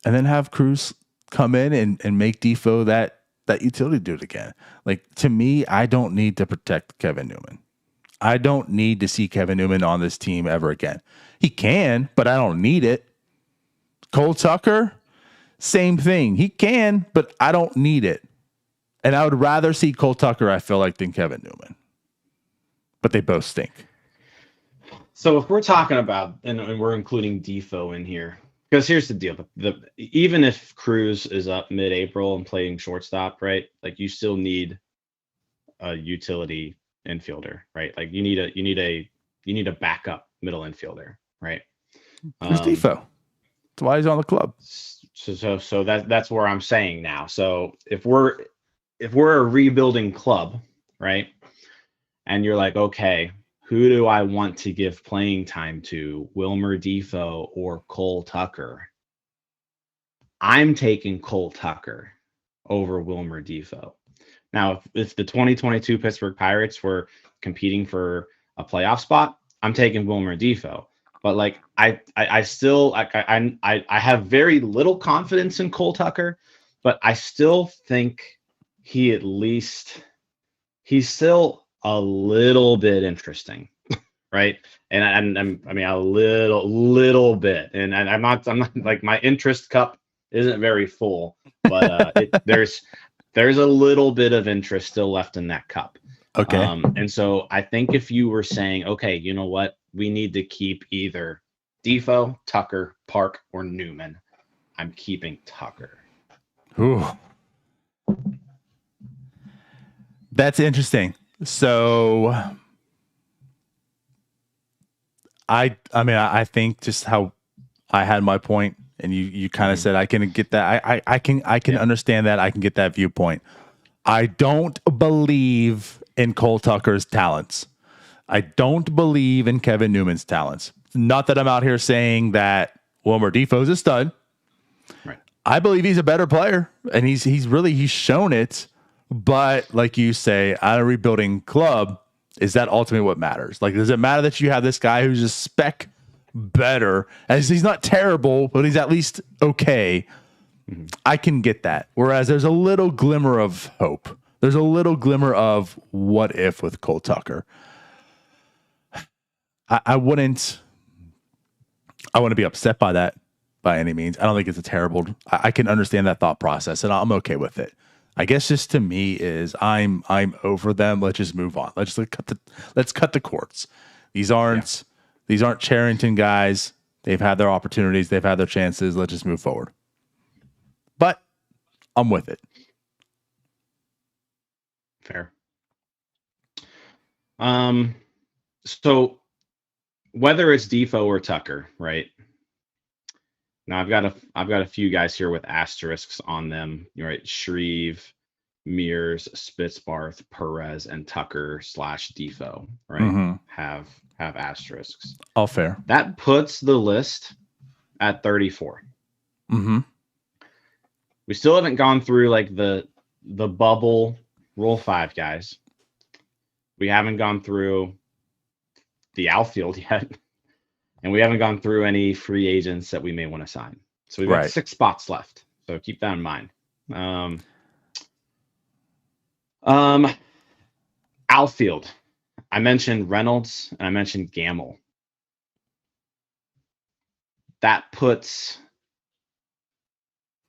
then have Cruz come in and make Defo that utility dude again. Like, to me, I don't need to protect Kevin Newman. I don't need to see Kevin Newman on this team ever again. He can, but I don't need it. Cole Tucker, same thing. He can, but I don't need it. And I would rather see Cole Tucker, I feel like, than Kevin Newman. But they both stink. So if we're talking about, and we're including Defo in here, because here's the deal: even if Cruz is up mid-April and playing shortstop, right? Like, you still need a utility infielder, right? Like, you need a backup middle infielder, right? Who's Defo? That's why he's on the club. So that's where I'm saying now. So if we're a rebuilding club, right? And you're like, okay, who do I want to give playing time to, Wilmer Defo or Cole Tucker? I'm taking Cole Tucker over Wilmer Defo. Now, if the 2022 Pittsburgh Pirates were competing for a playoff spot, I'm taking Wilmer Defo. But like, I still, I have very little confidence in Cole Tucker, but I still think he's still a little bit interesting, right? And I mean a little bit, and I'm not like, my interest cup isn't very full, but there's a little bit of interest still left in that cup. Okay. And so I think if you were saying, okay, you know what, we need to keep either Defo, Tucker, Park, or Newman, I'm keeping Tucker. Ooh. That's interesting. So I mean, I think just how I had my point, and you kind of said I can get that. I can understand that. I can get that viewpoint. I don't believe in Cole Tucker's talents. I don't believe in Kevin Newman's talents. Not that I'm out here saying that Wilmer Defoe's a stud. Right. I believe he's a better player, and he's shown it. But like you say, at a rebuilding club, is that ultimately what matters? Like, does it matter that you have this guy who's a spec better? As he's not terrible, but he's at least okay. Mm-hmm. I can get that. Whereas there's a little glimmer of hope. There's a little glimmer of what if with Cole Tucker. I wouldn't be upset by that by any means. I don't think it's a terrible. I can understand that thought process, and I'm okay with it. I guess just to me is I'm over them. Let's just move on. Let's cut the cords. These aren't Charrington guys. They've had their opportunities. They've had their chances. Let's just move forward. But I'm with it. Fair. So whether it's Defo or Tucker, right? Now I've got a few guys here with asterisks on them, right? Shreve, Mears, Spitzbarth, Perez, and Tucker / Defo, right? Mm-hmm. Have asterisks. All fair. That puts the list at 34. Mm-hmm. We still haven't gone through like the bubble Rule 5 guys. We haven't gone through the outfield yet. And we haven't gone through any free agents that we may want to sign. So we've got 6 spots left. So keep that in mind. Outfield. I mentioned Reynolds and I mentioned Gamble. That puts,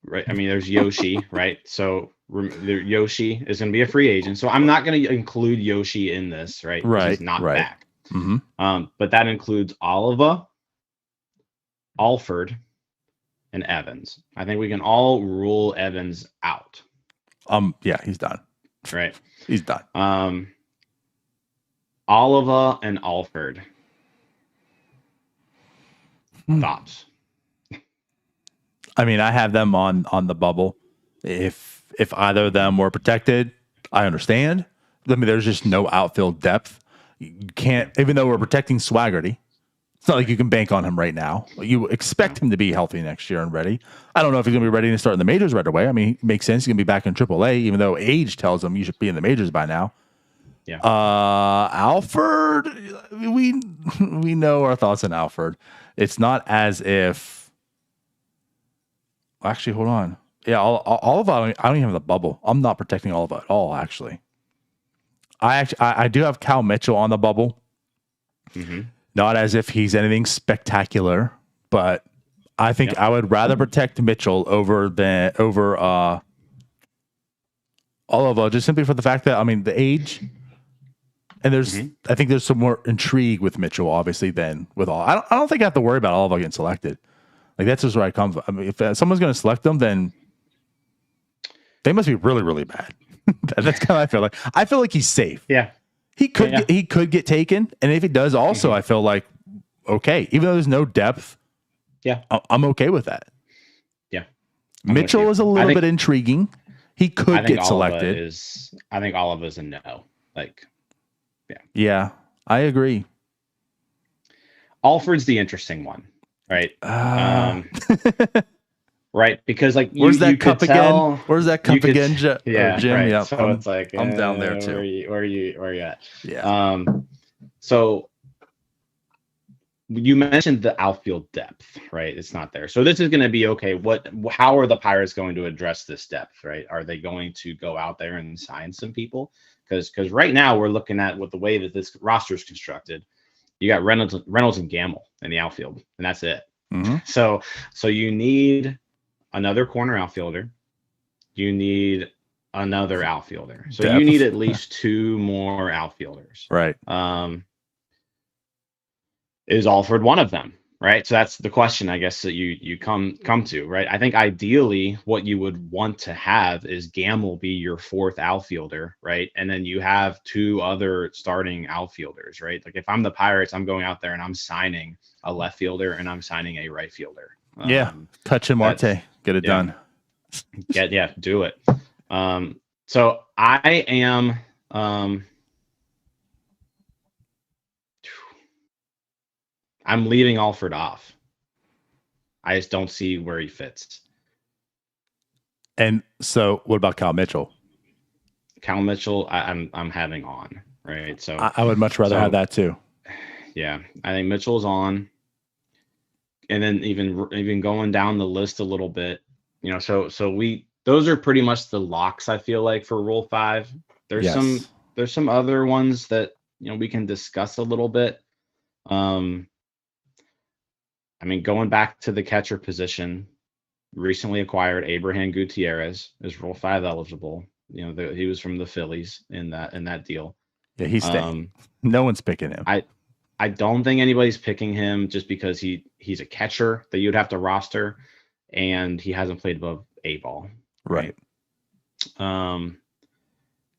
right? I mean, there's Yoshi, right? So Yoshi is going to be a free agent. So I'm not going to include Yoshi in this, right? Right. He's not back. Mm-hmm. But that includes Oliva, Alford, and Evans. I think we can all rule Evans out. Yeah, he's done. Right. He's done. Oliva and Alford. Thoughts? I mean, I have them on the bubble. If either of them were protected, I understand. I mean, there's just no outfield depth. You can't, even though we're protecting Swaggerty, it's not like you can bank on him right now. You expect him to be healthy next year and ready. I don't know if he's going to be ready to start in the majors right away. I mean, it makes sense. He's going to be back in AAA, even though age tells him you should be in the majors by now. Yeah. Alford, we know our thoughts on Alford. It's not as if. Actually, hold on. Yeah, Oliva, I don't even have the bubble. I'm not protecting Oliva at all. Actually, I do have Cal Mitchell on the bubble. Mm-hmm. Not as if he's anything spectacular, but I think I would rather protect Mitchell over Oliva, just simply for the fact that, I mean, the age, and I think there's some more intrigue with Mitchell, obviously, than with Oliva. I don't think I have to worry about Oliva getting selected. Like, that's just where I come from. I mean, if someone's going to select them, then they must be really, really bad. That's kind of how I feel like. I feel like he's safe. Yeah. He could get taken, and if he does, also I feel like okay, even though there's no depth. Yeah, I'm okay with that. Yeah, Mitchell is a little bit intriguing. He could get selected. I think Oliva's a no. Like, yeah, I agree. Alford's the interesting one, right? Right, because like where's that cup again? Where's that cup again? Jim? Right. Yeah, so it's like I'm down there too. Where are you at? Yeah. So you mentioned the outfield depth, right? It's not there. So this is going to be okay. How are the Pirates going to address this depth, right? Are they going to go out there and sign some people? Because right now we're looking at with the way that this roster is constructed. You got Reynolds and Gamble in the outfield, and that's it. Mm-hmm. So you need another corner outfielder. You need another outfielder. So you need at least two more outfielders. Right. Is Alford one of them? Right. So that's the question, I guess, that you come to, right? I think ideally what you would want to have is Gamble be your fourth outfielder, right? And then you have two other starting outfielders, right? Like if I'm the Pirates, I'm going out there and I'm signing a left fielder and I'm signing a right fielder. Cutchin Marte, get it done. Do it. So I am I'm leaving Alford off. I just don't see where he fits. And so what about Cal Mitchell? Cal Mitchell, I'm having on, right? So I would much rather have that too. Yeah, I think Mitchell's on. And then even going down the list a little bit, so those are pretty much the locks, I feel like, for Rule 5. There's some other ones that we can discuss a little bit. I mean, going back to the catcher position, recently acquired Abraham Gutierrez is Rule 5 eligible. He was from the Phillies in that deal. Yeah, he's staying. No one's picking him. I don't think anybody's picking him just because he's a catcher that you'd have to roster, and he hasn't played above A ball. Right.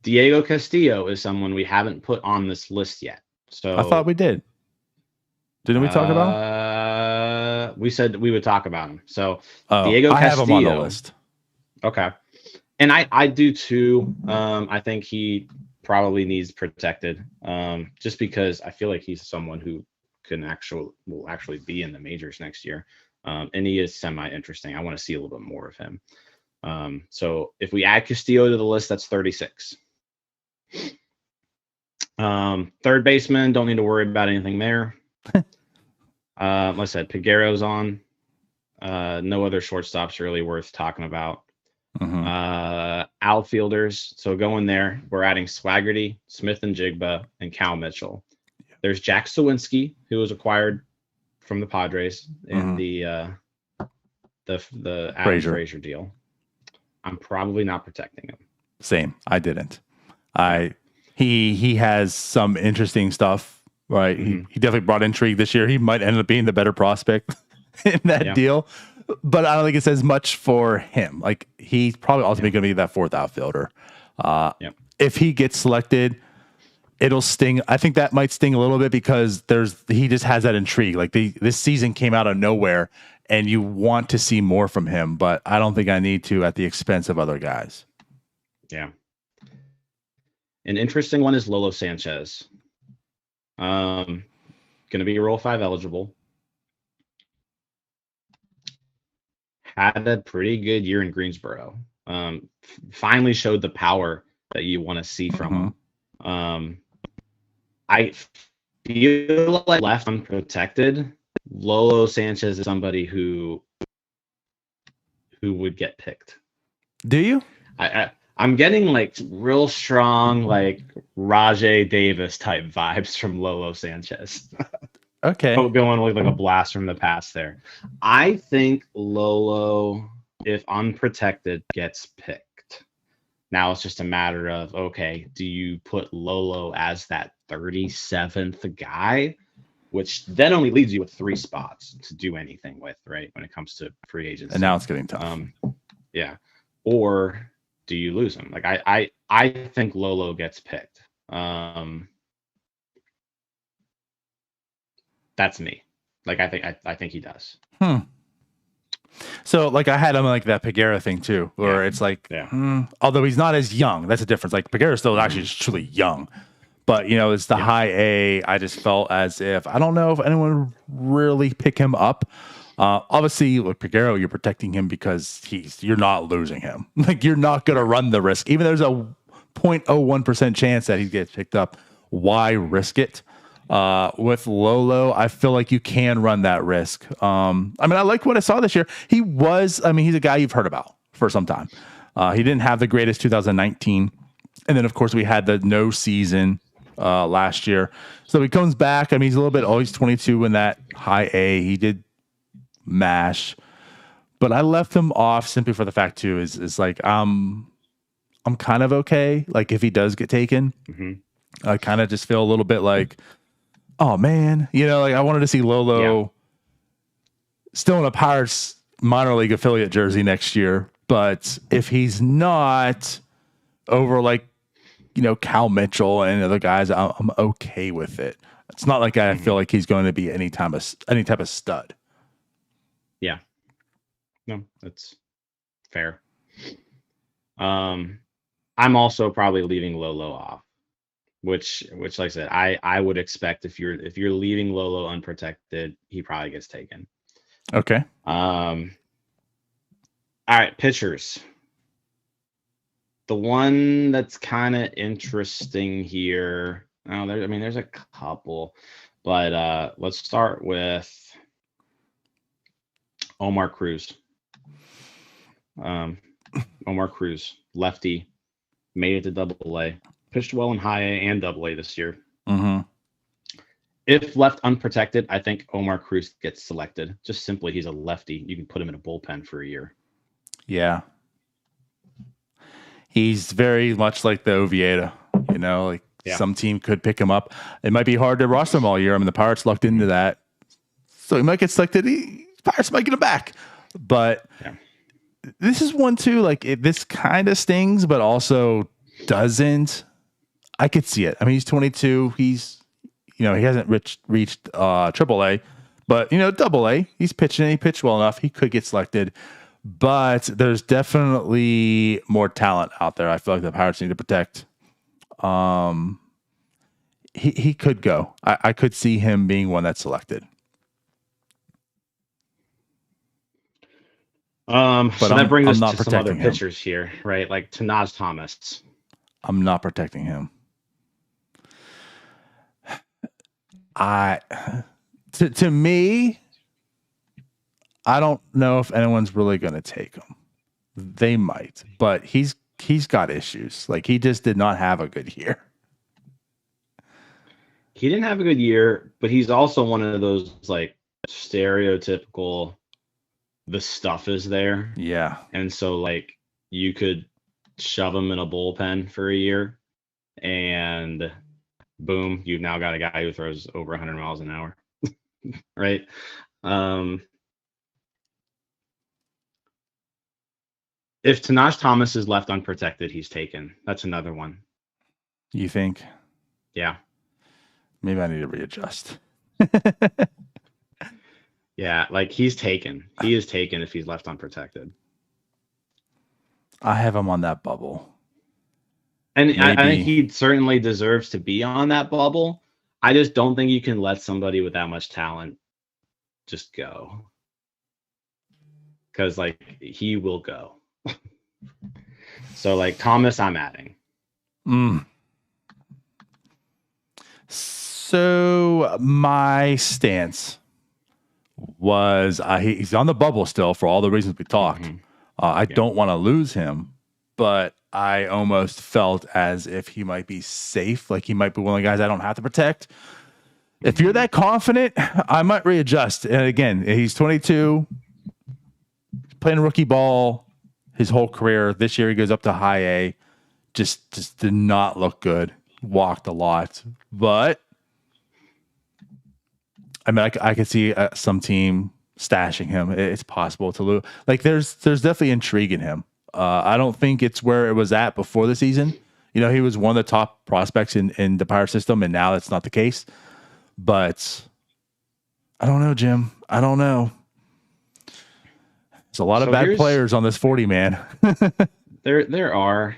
Diego Castillo is someone we haven't put on this list yet. So I thought we did. Didn't we talk about? We said we would talk about him. So Diego Castillo. I have him on the list. Okay. And I do too. I think he probably needs protected. Just because I feel like he's someone who will actually be in the majors next year. And he is semi-interesting. I want to see a little bit more of him. So if we add Castillo to the list, that's 36. Third baseman, don't need to worry about anything there. Like I said, Peguero's on. No other shortstops really worth talking about. Mm-hmm. Outfielders. So going there, we're adding Swaggerty, Smith and Jigba, and Cal Mitchell. There's Jack Sawinski, who was acquired from the Padres in the Adam Frazier deal. I'm probably not protecting him. Same. I didn't. He has some interesting stuff. Right. Mm-hmm. He definitely brought intrigue this year. He might end up being the better prospect in that deal, but I don't think it says much for him. Like he's probably ultimately going to be that fourth outfielder. If he gets selected, it'll sting. I think that might sting a little bit because he just has that intrigue. Like this season came out of nowhere and you want to see more from him, but I don't think I need to at the expense of other guys. Yeah. An interesting one is Lolo Sanchez. Going to be Rule 5 eligible. Had a pretty good year in Greensboro. Finally showed the power that you want to see from him. I feel like left unprotected, Lolo Sanchez is somebody who would get picked. Do you? I'm getting like real strong, like Rajay Davis type vibes from Lolo Sanchez. Okay. Going with like a blast from the past there. I think Lolo, if unprotected, gets picked. Now it's just a matter of, okay, do you put Lolo as that 37th guy, which then only leaves you with 3 spots to do anything with, right? When it comes to free agency. And now it's getting tough. Yeah. Or do you lose him? Like I think Lolo gets picked. That's me. Like I think he does. So like I had him like that Peguera thing too, where it's like, although he's not as young, that's a difference. Like Peguera's still actually just truly young, but you know, it's the high A. I just felt as if I don't know if anyone would really pick him up. Obviously, with Peguera, you're protecting him because you're not losing him. Like you're not going to run the risk, even there's a 0.01% chance that he gets picked up. Why risk it? With Lolo, I feel like you can run that risk. I mean, I liked what I saw this year. He's a guy you've heard about for some time. He didn't have the greatest 2019. And then, of course, we had the no season last year. So he comes back. I mean, he's a little bit, he's 22 in that high A. He did mash. But I left him off simply for the fact, too, is like, I'm kind of okay. Like, if he does get taken, I kind of just feel a little bit like, oh man, you know, like I wanted to see Lolo still in a Pirates minor league affiliate jersey next year. But if he's not over like, you know, Cal Mitchell and other guys, I'm okay with it. It's not like I feel like he's going to be any type of stud. Yeah. No, that's fair. I'm also probably leaving Lolo off. Which, like I said, I would expect if you're leaving Lolo unprotected, he probably gets taken. Okay. All right, pitchers. The one that's kind of interesting here. There's a couple, but let's start with Omar Cruz. Omar Cruz, lefty, made it to Double-A. Pitched well in high A and Double-A this year. If left unprotected, I think Omar Cruz gets selected. Just simply, he's a lefty. You can put him in a bullpen for a year. Yeah. He's very much like the Oviedo, you know, like some team could pick him up. It might be hard to roster him all year. I mean, the Pirates lucked into that. So he might get selected. Pirates might get him back. But this is one too, like this kind of stings, but also doesn't. I could see it. I mean, he's 22. He's, you know, he hasn't reached Triple-A, but you know, Double-A. He's pitching. He pitched well enough. He could get selected, but there's definitely more talent out there. I feel like the Pirates need to protect. He could go. I could see him being one that's selected. So that brings us to some other him. pitchers here, right? Like Tanaj Thomas. I'm not protecting him. To me, I don't know if anyone's really going to take him. They might, but he's got issues. Like he just did not have a good year. He didn't have a good year, but he's also one of those like stereotypical, the stuff is there. Yeah. And so like you could shove him in a bullpen for a year and boom, you've now got a guy who throws over 100 miles an hour. Right. If Tanaj Thomas is left unprotected, he's taken. That's another one. You think? Yeah. Maybe I need to readjust. Yeah, like he's taken. He is taken if he's left unprotected. I have him on that bubble. And I Maybe. think he certainly deserves to be on that bubble. I just don't think you can let somebody with that much talent just go. Because, like, he will go. So, like, Thomas, I'm adding. So my stance was he's on the bubble still for all the reasons we talked. I don't want to lose him, but I almost felt as if he might be safe. Like he might be one of the guys I don't have to protect. If you're that confident, I might readjust. And again, he's 22, playing rookie ball his whole career. This year he goes up to high A. Just did not look good. Walked a lot, but I mean, I could see some team stashing him. It's possible to lose. Like there's definitely intrigue in him. I don't think it's where it was at before the season. You know, he was one of the top prospects in the Pirate system, and now that's not the case. But I don't know, Jim. I don't know. There's a lot of bad players on this 40, man. There are.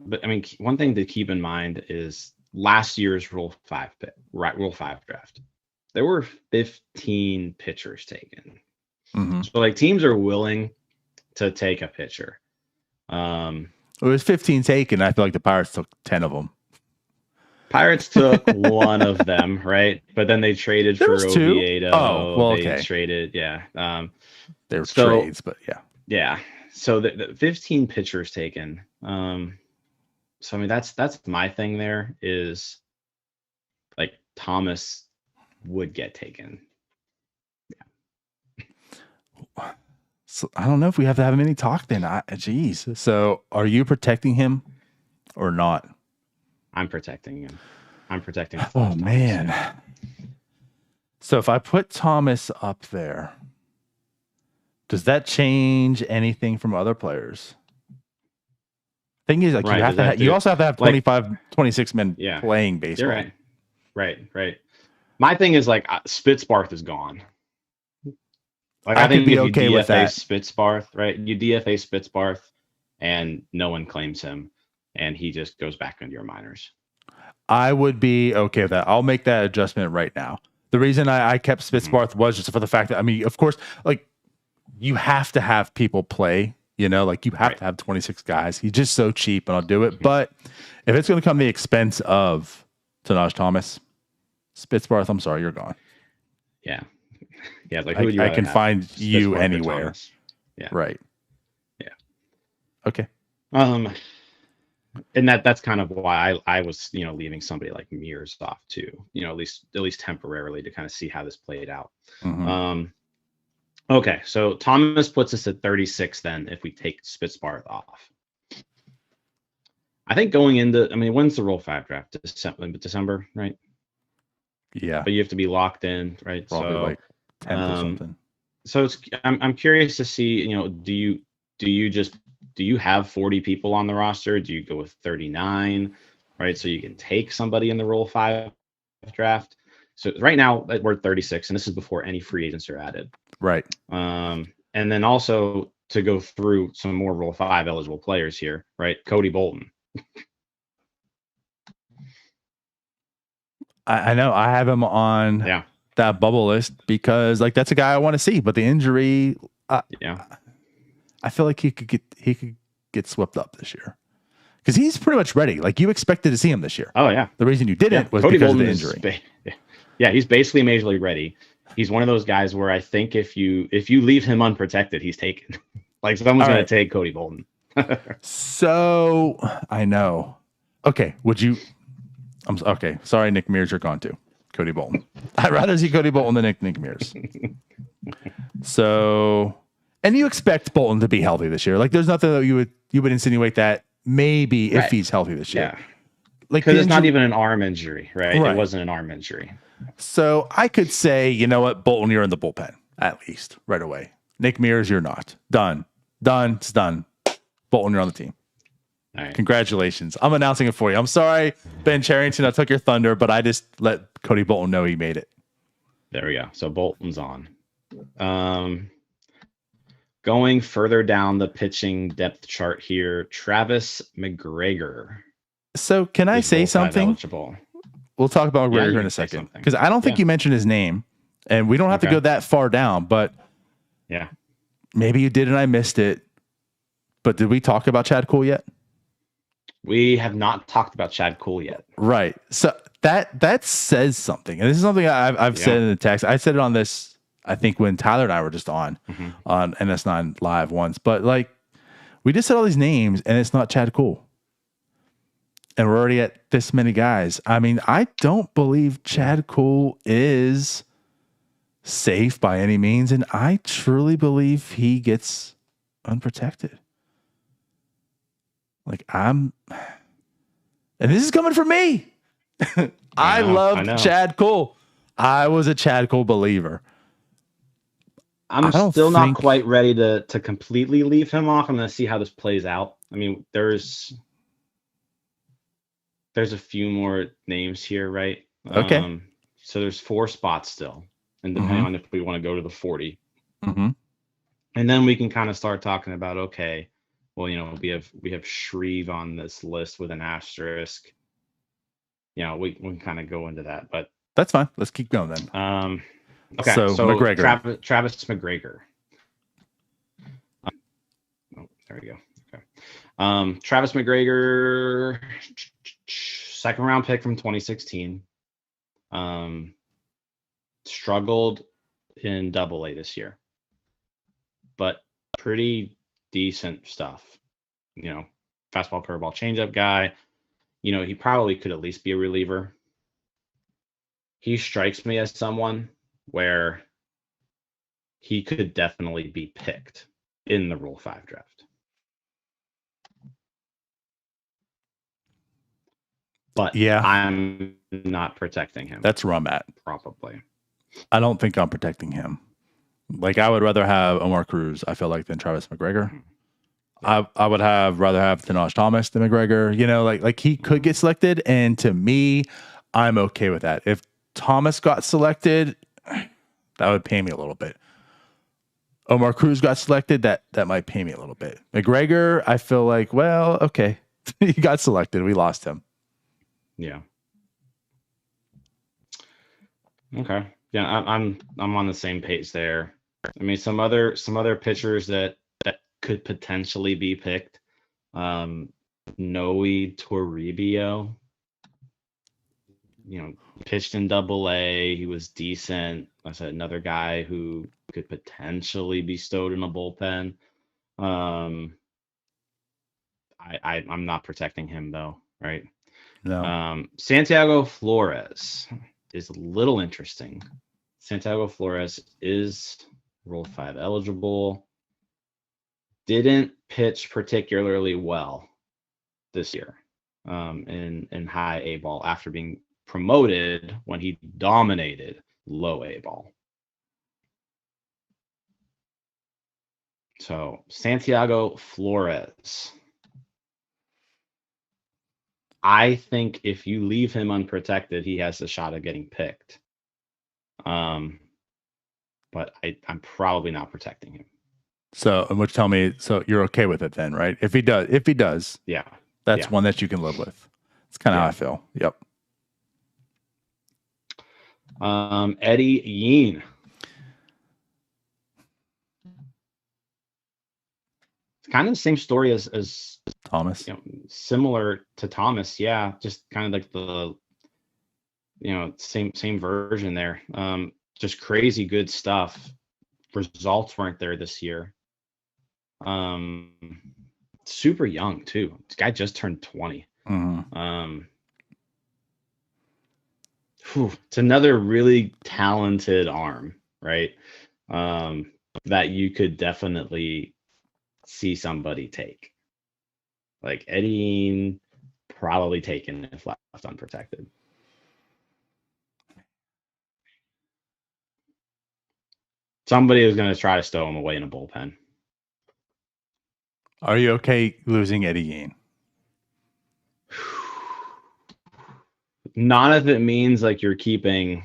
But I mean, one thing to keep in mind is last year's Rule 5 draft. There were 15 pitchers taken. So like teams are willing to take a pitcher. It was 15 taken. I feel like the Pirates took 10 of them. Pirates took one of them, right? But then they traded for Oviedo. Oh, well, okay. They traded, yeah. They were trades, but yeah. Yeah. So the 15 pitchers taken. So I mean that's my thing there is like Thomas would get taken. Yeah. So I don't know if we have to have any talk then. Geez. So are you protecting him or not? I'm protecting him. I'm protecting. Oh man. So if I put Thomas up there, does that change anything from other players? Thing is, like right, you also have to have 25, 26 men playing baseball. You're right. Right. My thing is like Spitzbarth is gone. Like I think be okay with that. Spitzbarth, right? You DFA Spitzbarth, and no one claims him, and he just goes back into your minors. I would be okay with that. I'll make that adjustment right now. The reason I kept Spitzbarth was just for the fact that, I mean, of course, like you have to have people play, you know, like you have to have 26 guys. He's just so cheap and I'll do it. But if it's going to come at the expense of Tanaj Thomas, Spitzbarth, I'm sorry, you're gone. Yeah. Yeah. Like who I can find you anywhere. Yeah. Right. Yeah. Okay. And that's kind of why I was, you know, leaving somebody like Mears off too, you know, at least temporarily to kind of see how this played out. Okay, so Thomas puts us at 36 then if we take Spitzbarth off. I think going into, I mean, when's the Rule 5 draft? December, right? Yeah. But you have to be locked in, right? Probably so, like 10 or something. So I'm curious to see, you know, do you have 40 people on the roster? Do you go with 39, right? So you can take somebody in the Rule 5 draft. So right now we're at 36, and this is before any free agents are added. Right. And then also to go through some more Rule 5 eligible players here, right? Cody Bolton. I know I have him on that bubble list because like that's a guy I want to see, but the injury, I feel like he could get swept up this year because he's pretty much ready. Like you expected to see him this year. Oh yeah. The reason you didn't was Cody because Bolton of the injury. Yeah, he's basically majorly ready. He's one of those guys where I think if you leave him unprotected, he's taken. Like someone's going to take Cody Bolton. So I know. Okay, would you? Okay. Sorry, Nick Mears, you're gone too. Cody Bolton. I'd rather see Cody Bolton than Nick Mears. So, and you expect Bolton to be healthy this year? Like, there's nothing that you would insinuate that maybe if he's healthy this year. Yeah. Like because it's not even an arm injury, right? It wasn't an arm injury. So I could say, you know what, Bolton, you're in the bullpen at least right away. Nick Mears, you're not. Done. It's done. Bolton, you're on the team. All right. Congratulations. I'm announcing it for you. I'm sorry, Ben Charrington, I took your thunder, but I just let Cody Bolton know he made it. There we go. So Bolton's on. Going further down the pitching depth chart here, Travis McGregor So can I is say Rule 5 something? eligible. We'll talk about Yeah, McGregor you in a can say second something. because I don't think Yeah. you mentioned his name, and we don't have to Okay. go that far down. But Yeah. maybe you did and I missed it. But did we talk about Chad Cole yet? We have not talked about Chad Cole yet. Right. So that says something, and this is something I've said in the text. I said it on this, I think, when Tyler and I were just on NS9 Live once. But like, we just said all these names, and it's not Chad Cole, and we're already at this many guys. I mean, I don't believe Chad Cole is safe by any means, and I truly believe he gets unprotected. Like and this is coming from me. I loved Chad Cole. I was a Chad Cole believer. I'm still not quite ready to completely leave him off. I'm going to see how this plays out. I mean, there's a few more names here, right? Okay. So there's 4 spots still, and depending on if we want to go to the 40, and then we can kind of start talking about, okay, well, we have Shreve on this list with an asterisk. We can kind of go into that, but that's fine. Let's keep going then. Okay, so McGregor. Travis McGregor. There we go. Okay. Travis McGregor, second round pick from 2016. Struggled in Double-A this year, but pretty decent stuff. Fastball, curveball, changeup guy. He probably could at least be a reliever. He strikes me as someone where he could definitely be picked in the Rule 5 draft. But yeah, I'm not protecting him. That's where I'm at. Probably. I don't think I'm protecting him. Like, I would rather have Omar Cruz, I feel like, than Travis McGregor. I would rather have Tanosh Thomas than McGregor. Like he could get selected, and to me, I'm okay with that. If Thomas got selected, that would pay me a little bit. Omar Cruz got selected, that might pay me a little bit. McGregor, I feel like, well, okay, he got selected, we lost him. Yeah. Okay. Yeah, I'm on the same page there. I mean, some other pitchers that could potentially be picked. Noe Toribio, pitched in Double-A. He was decent. I said another guy who could potentially be stowed in a bullpen. I'm not protecting him though, right? No. Santiago Flores is a little interesting. Santiago Flores is Rule 5 eligible. Didn't pitch particularly well this year in high A ball after being promoted when he dominated low A ball. So Santiago Flores, I think if you leave him unprotected, he has a shot at getting picked. But I'm probably not protecting him. So, which tell me, so you're okay with it then, right? If he does, yeah, that's one that you can live with. It's kind of how I feel. Yep. Eddie Yeen. It's kind of the same story as Thomas. Similar to Thomas. Yeah, just kind of like the same version there. Just crazy good stuff. Results weren't there this year. Super young too. This guy just turned 20. It's another really talented arm, right? That you could definitely see somebody take. Like Eddie, probably taken if left unprotected. Somebody is going to try to stow him away in a bullpen. Are you okay losing Eddie Yeen? Not if it means like you're keeping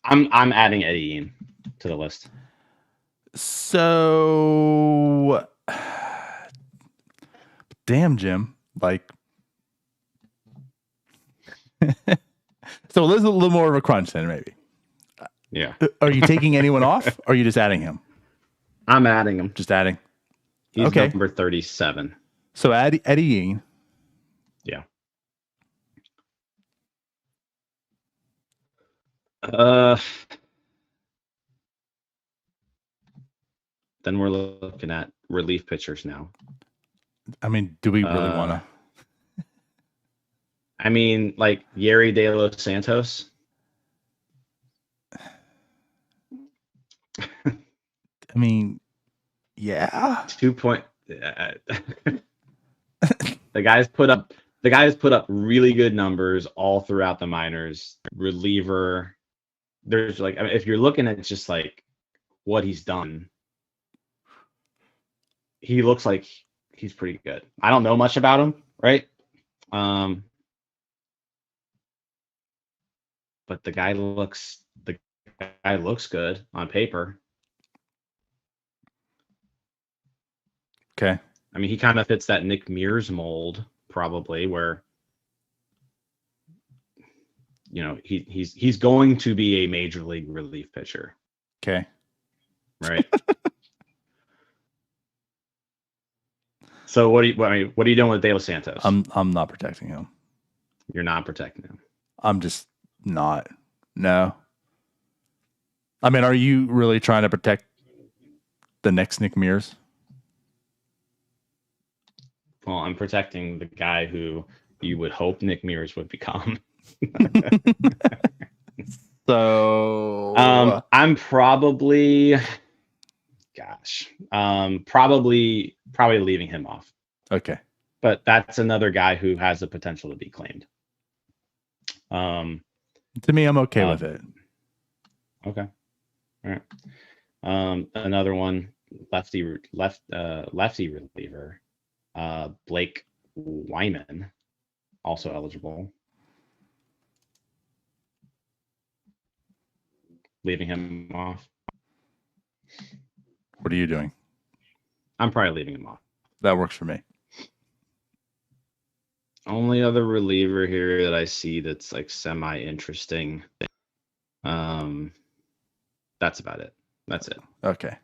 I'm adding Eddie Ian to the list. So, damn, Jim. Like, so this is a little more of a crunch then, maybe. Yeah. Are you taking anyone off? Or are you just adding him? I'm adding him. Just adding. He's okay. number 37. So Eddie Ying. Yeah. Then we're looking at relief pitchers now. I mean, do we really want to? I mean, like Yeri De Los Santos. I mean, yeah. 2 point. The guys put up really good numbers all throughout the minors. Reliever. There's like, I mean, if you're looking at just like what he's done, he looks like he's pretty good. I don't know much about him, right? But the guy looks good on paper. Okay. I mean, he kind of fits that Nick Mears mold, probably, where he's going to be a major league relief pitcher. Okay. Right. So what are you doing with De Los Santos? I'm not protecting him. You're not protecting him. I'm just not. No. I mean, are you really trying to protect the next Nick Mears? Well, I'm protecting the guy who you would hope Nick Mears would become. So I'm probably leaving him off. Okay. But that's another guy who has the potential to be claimed. To me, I'm okay with it. Okay. All right. Another one, lefty reliever. Blake Wyman, also eligible. Leaving him off. What are you doing? I'm probably leaving him off. That works for me. Only other reliever here that I see that's like semi-interesting. That's about it. That's it. Okay.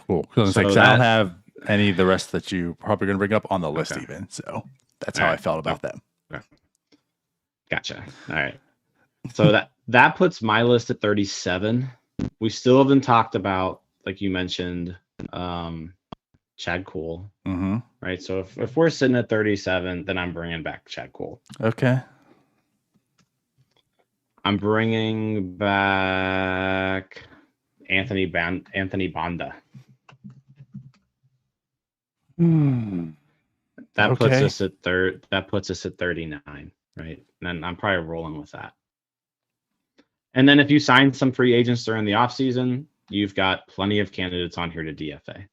Cool. I don't have any of the rest that you probably going to bring up on the list even. So that's how I felt about them. Okay. Gotcha. All right. So that puts my list at 37. We still haven't talked about, like you mentioned, Chad Kuhl. Mm-hmm. Right. So if we're sitting at 37, then I'm bringing back Chad Kuhl. Okay. I'm bringing back Anthony Banda. That puts us at That puts us at 39, right? And I'm probably rolling with that. And then if you sign some free agents during the offseason, you've got plenty of candidates on here to DFA.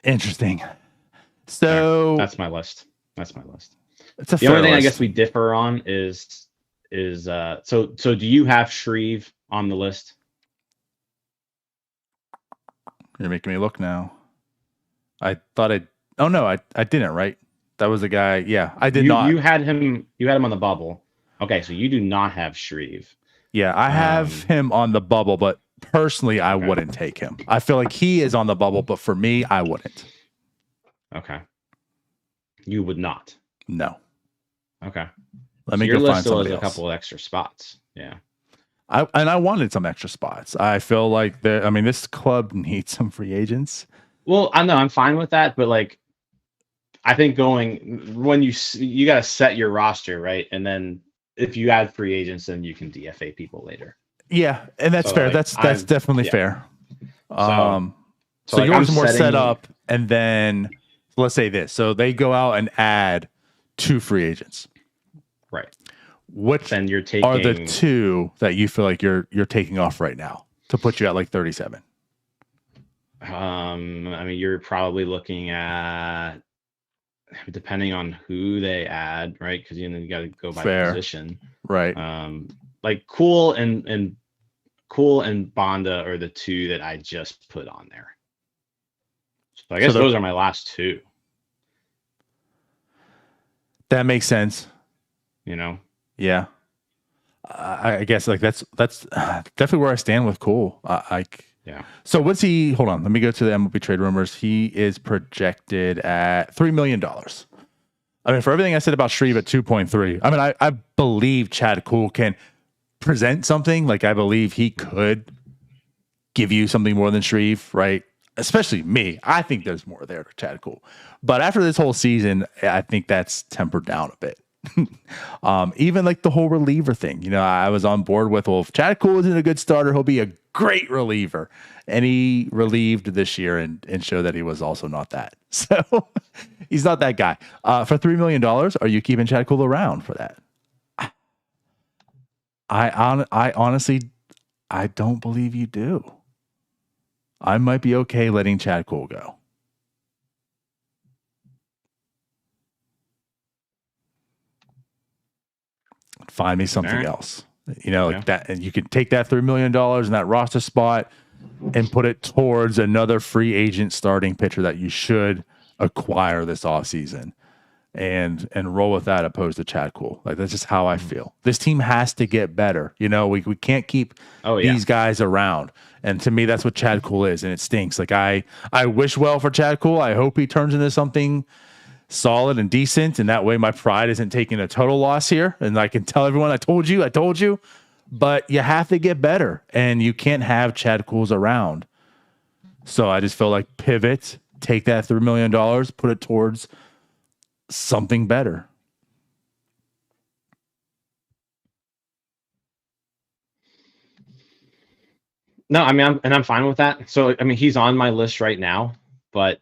Interesting. So that's my list. It's the only thing I guess we differ on is so do you have Shreve on the list? You're making me look now. I thought I didn't, right? That was the guy. Yeah, I did not. You had him on the bubble. Okay, so you do not have Shreve. Yeah, I have him on the bubble, but personally, I wouldn't take him. I feel like he is on the bubble, but for me, I wouldn't. Okay. You would not. No. Okay. Let me go find somebody else. A couple of extra spots. Yeah. I wanted some extra spots. I feel like this club needs some free agents. Well, I know I'm fine with that, but like, I think when you got to set your roster, right? And then if you add free agents, then you can DFA people later. Yeah, and that's fair. Like, that's definitely fair. So like yours is more set up, and then let's say this. So they go out and add 2 free agents. Right. Which then you're taking are the 2 that you feel like you're taking off right now to put you at like 37? I mean, you're probably looking at depending on who they add, right? Because you got to go by Fair. position, Right. like Cool and Bonda are the two that I just put on there. So I guess those are my last two. That makes sense. Yeah. I guess like that's definitely where I stand with Cool. Yeah. So what's he? Hold on, let me go to the MLB trade rumors. He is projected at $3 million. I mean, for everything I said about Shreve at 2.3, I mean, I believe Chad Cool can present something. Like I believe he could give you something more than Shreve, right? Especially me. I think there's more there to Chad Cool. But after this whole season, I think that's tempered down a bit. Even like the whole reliever thing, I was on board with, well, if Chad Cool isn't a good starter, he'll be a great reliever. And he relieved this year and showed that he was also not that. So he's not that guy. For $3 million, are you keeping Chad Cool around for that? I honestly, I don't believe you do. I might be okay letting Chad Cool go. Find me something else, like that. And you can take that $3 million and that roster spot and put it towards another free agent starting pitcher that you should acquire this offseason and roll with that opposed to Chad Cool. Like, that's just how I feel. This team has to get better. We can't keep these guys around. And to me, that's what Chad Cool is. And it stinks. Like I wish well for Chad Cool. I hope he turns into something solid and decent, and that way my pride isn't taking a total loss here, and I can tell everyone I told you. But you have to get better, and you can't have Chad Cools around. So I just feel like pivot, take that $3 million, put it towards something better. No, I mean, I'm fine with that. So I mean, he's on my list right now, but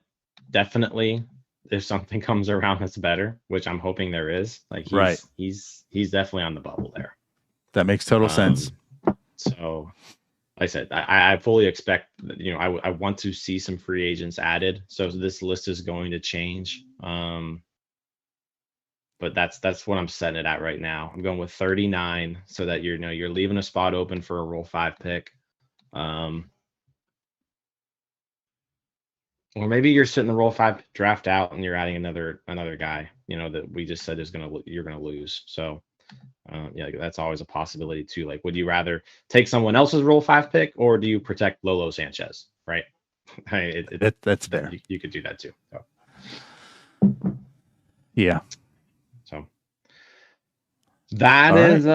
definitely, if something comes around that's better, which I'm hoping there is, like he's definitely on the bubble there. That makes total sense. So, like I said, I fully expect that, I want to see some free agents added. So this list is going to change. But that's what I'm setting it at right now. I'm going with 39, so that you're leaving a spot open for a Rule 5 pick. Or maybe you're sitting the Rule 5 draft out and you're adding another guy, that we just said you're gonna lose. So that's always a possibility too. Like, would you rather take someone else's Rule 5 pick, or do you protect Lolo Sanchez? Right? That's fair. You could do that too. So. Yeah. So that is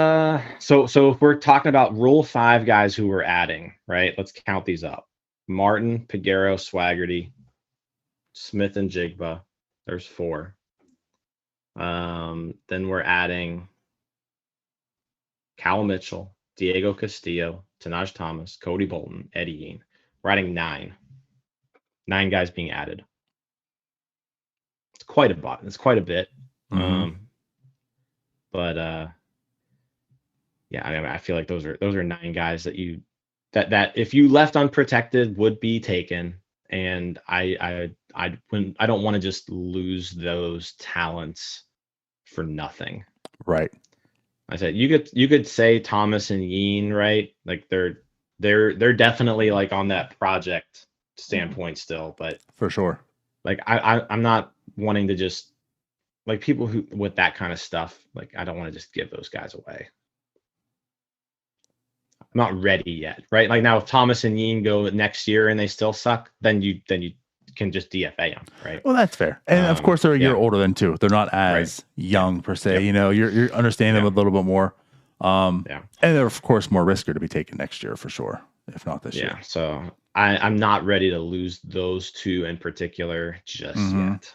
so if we're talking about Rule 5 guys who we're adding, right? Let's count these up: Martin, Peguero, Swaggerty, Smith, and Jigba. There's 4. Then we're adding Cal Mitchell, Diego Castillo, Tanaj Thomas, Cody Bolton, Eddie Yean. We're adding 9. 9 guys being added. It's quite a bit. Mm-hmm. But yeah, I mean, I feel like those are 9 guys that if you left unprotected would be taken, and I don't want to just lose those talents for nothing. Right. I said you could say Thomas and Yean, right? Like they're definitely like on that project standpoint still, but for sure. Like I'm not wanting to just, like, people who with that kind of stuff, like, I don't want to just give those guys away. I'm not ready yet, right? Like, now if Thomas and Yean go next year and they still suck, then you can just DFA them, right? Well, that's fair. And of course, they're a year older than 2. They're not as young per se. Yep. You're understanding them a little bit more. And they're of course more riskier to be taken next year for sure, if not this year. So I'm not ready to lose those 2 in particular just yet.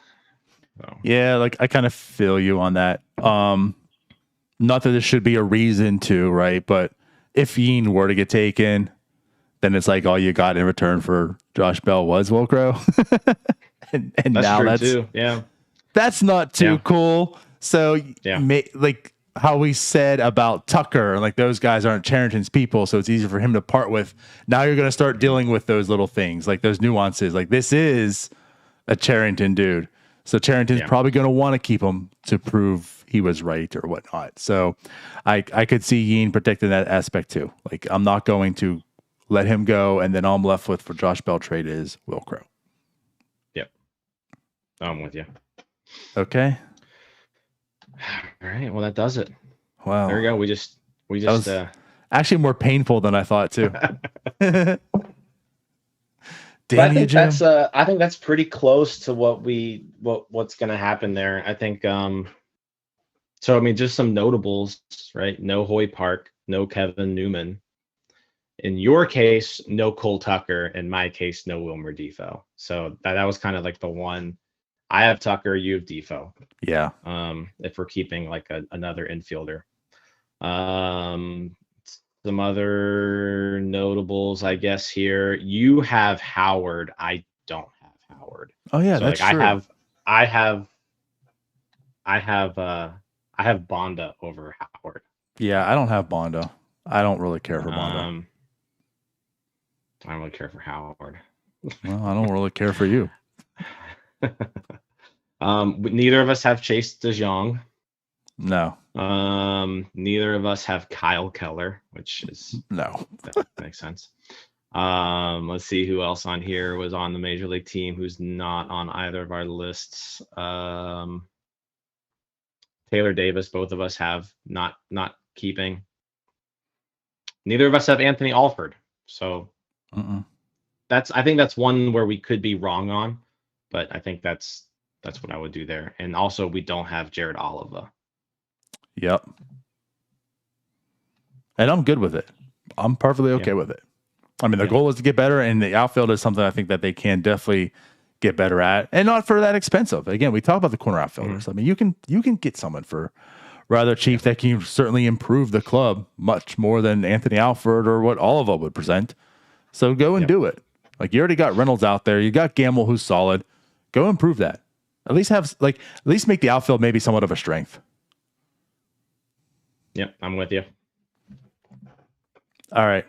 So. Yeah, like I kind of feel you on that. Not that there should be a reason to, right? But if Yean were to get taken, then it's like all you got in return for Josh Bell was Wilcrow. and that's now true too. Yeah. That's not too cool. So like how we said about Tucker, like those guys aren't Charrington's people, so it's easier for him to part with. Now you're going to start dealing with those little things, like those nuances. Like, this is a Charrington dude. So Charrington's Yeah. probably going to want to keep him to prove he was right or whatnot. So I could see Yeen protecting that aspect too. Like, I'm not going to let him go, and then all I'm left with for Josh Bell trade is Will Crow. Yep. I'm with you. Okay. All right. Well, that does it. Wow. There we go. We just was actually more painful than I thought too. Damn I you, think Jim. I think that's pretty close to what's going to happen there. I think so I mean, just some notables, right? No Hoy Park, no Kevin Newman. In your case, no Cole Tucker. In my case, no Wilmer Defoe. So that was kind of like the one. I have Tucker, you have Defoe. Yeah. If we're keeping like another infielder. Some other notables, I guess here. You have Howard. I don't have Howard. Oh yeah, So that's like true. I have Bonda over Howard. Yeah, I don't have Bondo. I don't really care for Bondo. I don't really care for Howard. Well, I don't really care for you. Neither of us have Chase DeJong. No. Neither of us have Kyle Keller, which is No. that makes sense. Let's see who else on here was on the major league team who's not on either of our lists. Taylor Davis, both of us have not keeping. Neither of us have Anthony Alford. So I think that's one where we could be wrong on, but I think that's what I would do there. And also we don't have Jared Oliva. Yep. And I'm good with it. I'm perfectly okay with it. I mean, the goal is to get better, and the outfield is something I think that they can definitely get better at, and not for that expensive. Again, we talk about the corner outfielders. I mean, you can get someone for rather cheap that can certainly improve the club much more than Anthony Alford or what Oliva would present. So go and do it. Like, you already got Reynolds out there. You got Gamble, who's solid. Go improve that. At least make the outfield maybe somewhat of a strength. Yep, I'm with you. All right.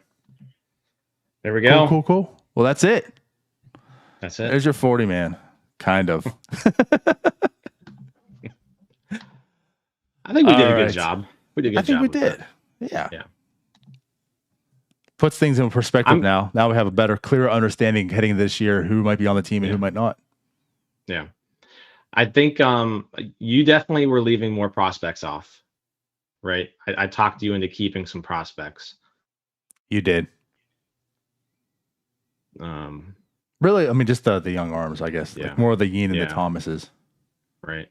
There we go. Cool. Well, that's it. That's it. There's your 40, man. Kind of. I think we did a right. good job. We did a good job. I think we with did. that. Yeah. Puts things in perspective now. Now we have a better, clearer understanding heading this year who might be on the team and who might not. Yeah. I think you definitely were leaving more prospects off, right? I talked you into keeping some prospects. You did. Really, I mean, just the young arms, I guess. Like more of the Yeen and the Thomases. Right.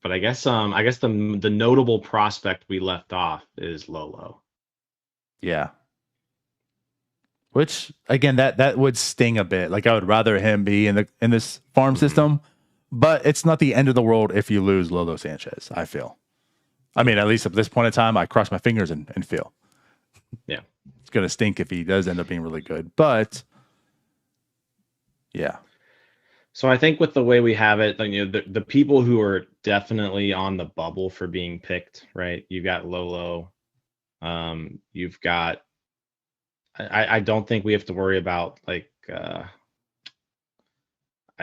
But I guess the notable prospect we left off is Lolo. Yeah. Which, again, that would sting a bit. Like, I would rather him be in this farm system, but it's not the end of the world if you lose Lolo Sanchez, I feel. I mean, at least at this point in time, I cross my fingers and feel. Yeah. It's going to stink if he does end up being really good. But, yeah. So I think with the way we have it, the people who are definitely on the bubble for being picked, right? You've got Lolo. You've got... I don't think we have to worry about I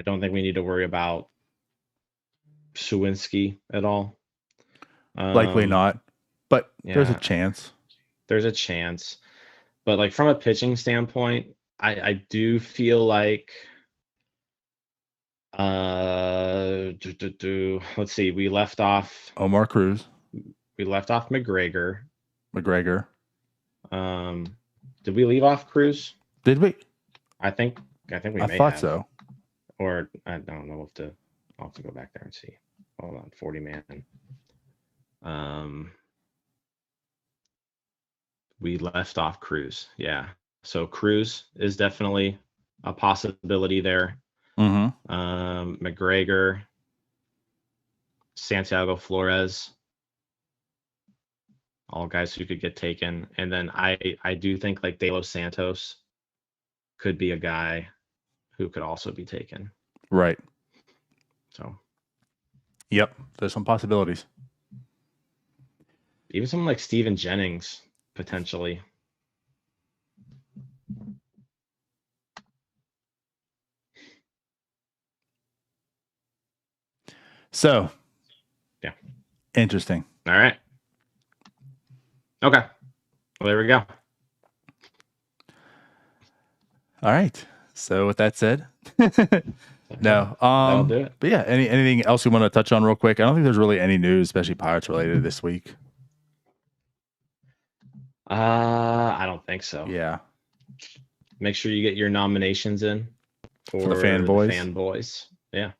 don't think we need to worry about Sawinski at all. Likely not, but there's a chance. There's a chance, but like from a pitching standpoint, I do feel like let's see, we left off Omar Cruz. We left off McGregor. Did we leave off Cruz? Did we? I think we may have. I thought so. Or I don't know. I'll have to go back there and see. Hold on, 40 man. We left off Cruz. Yeah. So Cruz is definitely a possibility there. McGregor, Santiago Flores, all guys who could get taken. And then I do think like De Los Santos could be a guy who could also be taken. Right. So. Yep. There's some possibilities. Even someone like Steven Jennings, potentially. So, yeah, interesting. All right. Okay. Well, there we go. All right. So with that said, no. That'll do it. But yeah, anything else you want to touch on real quick? I don't think there's really any news, especially Pirates related this week. I don't think so. Yeah. Make sure you get your nominations in for the fanboys. Fanboys. Yeah.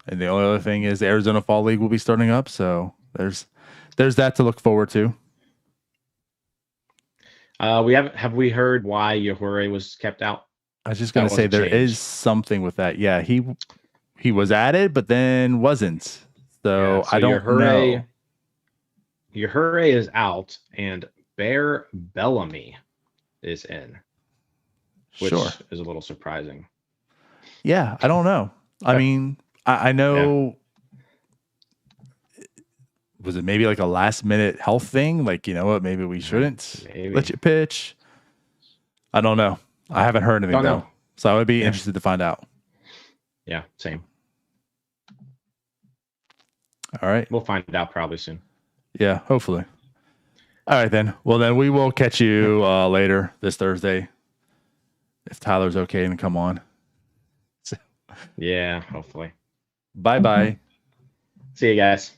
And the only other thing is the Arizona Fall League will be starting up, so there's that to look forward to. Have we heard why Yahore was kept out? I was just going to say there is something with that. Yeah, he was added, but then wasn't. So I don't know. Yahore is out, and Bear Bellamy is in, which is a little surprising. Yeah, I don't know. I mean, I know. Yeah. Was it maybe like a last minute health thing? Like, you know what? Maybe we shouldn't let you pitch. I don't know. I haven't heard anything though. So I would be interested to find out. Yeah, same. All right. We'll find out probably soon. Yeah, hopefully. All right, then. Well, then we will catch you later this Thursday. If Tyler's okay and come on. Yeah, hopefully. Bye-bye. See you guys.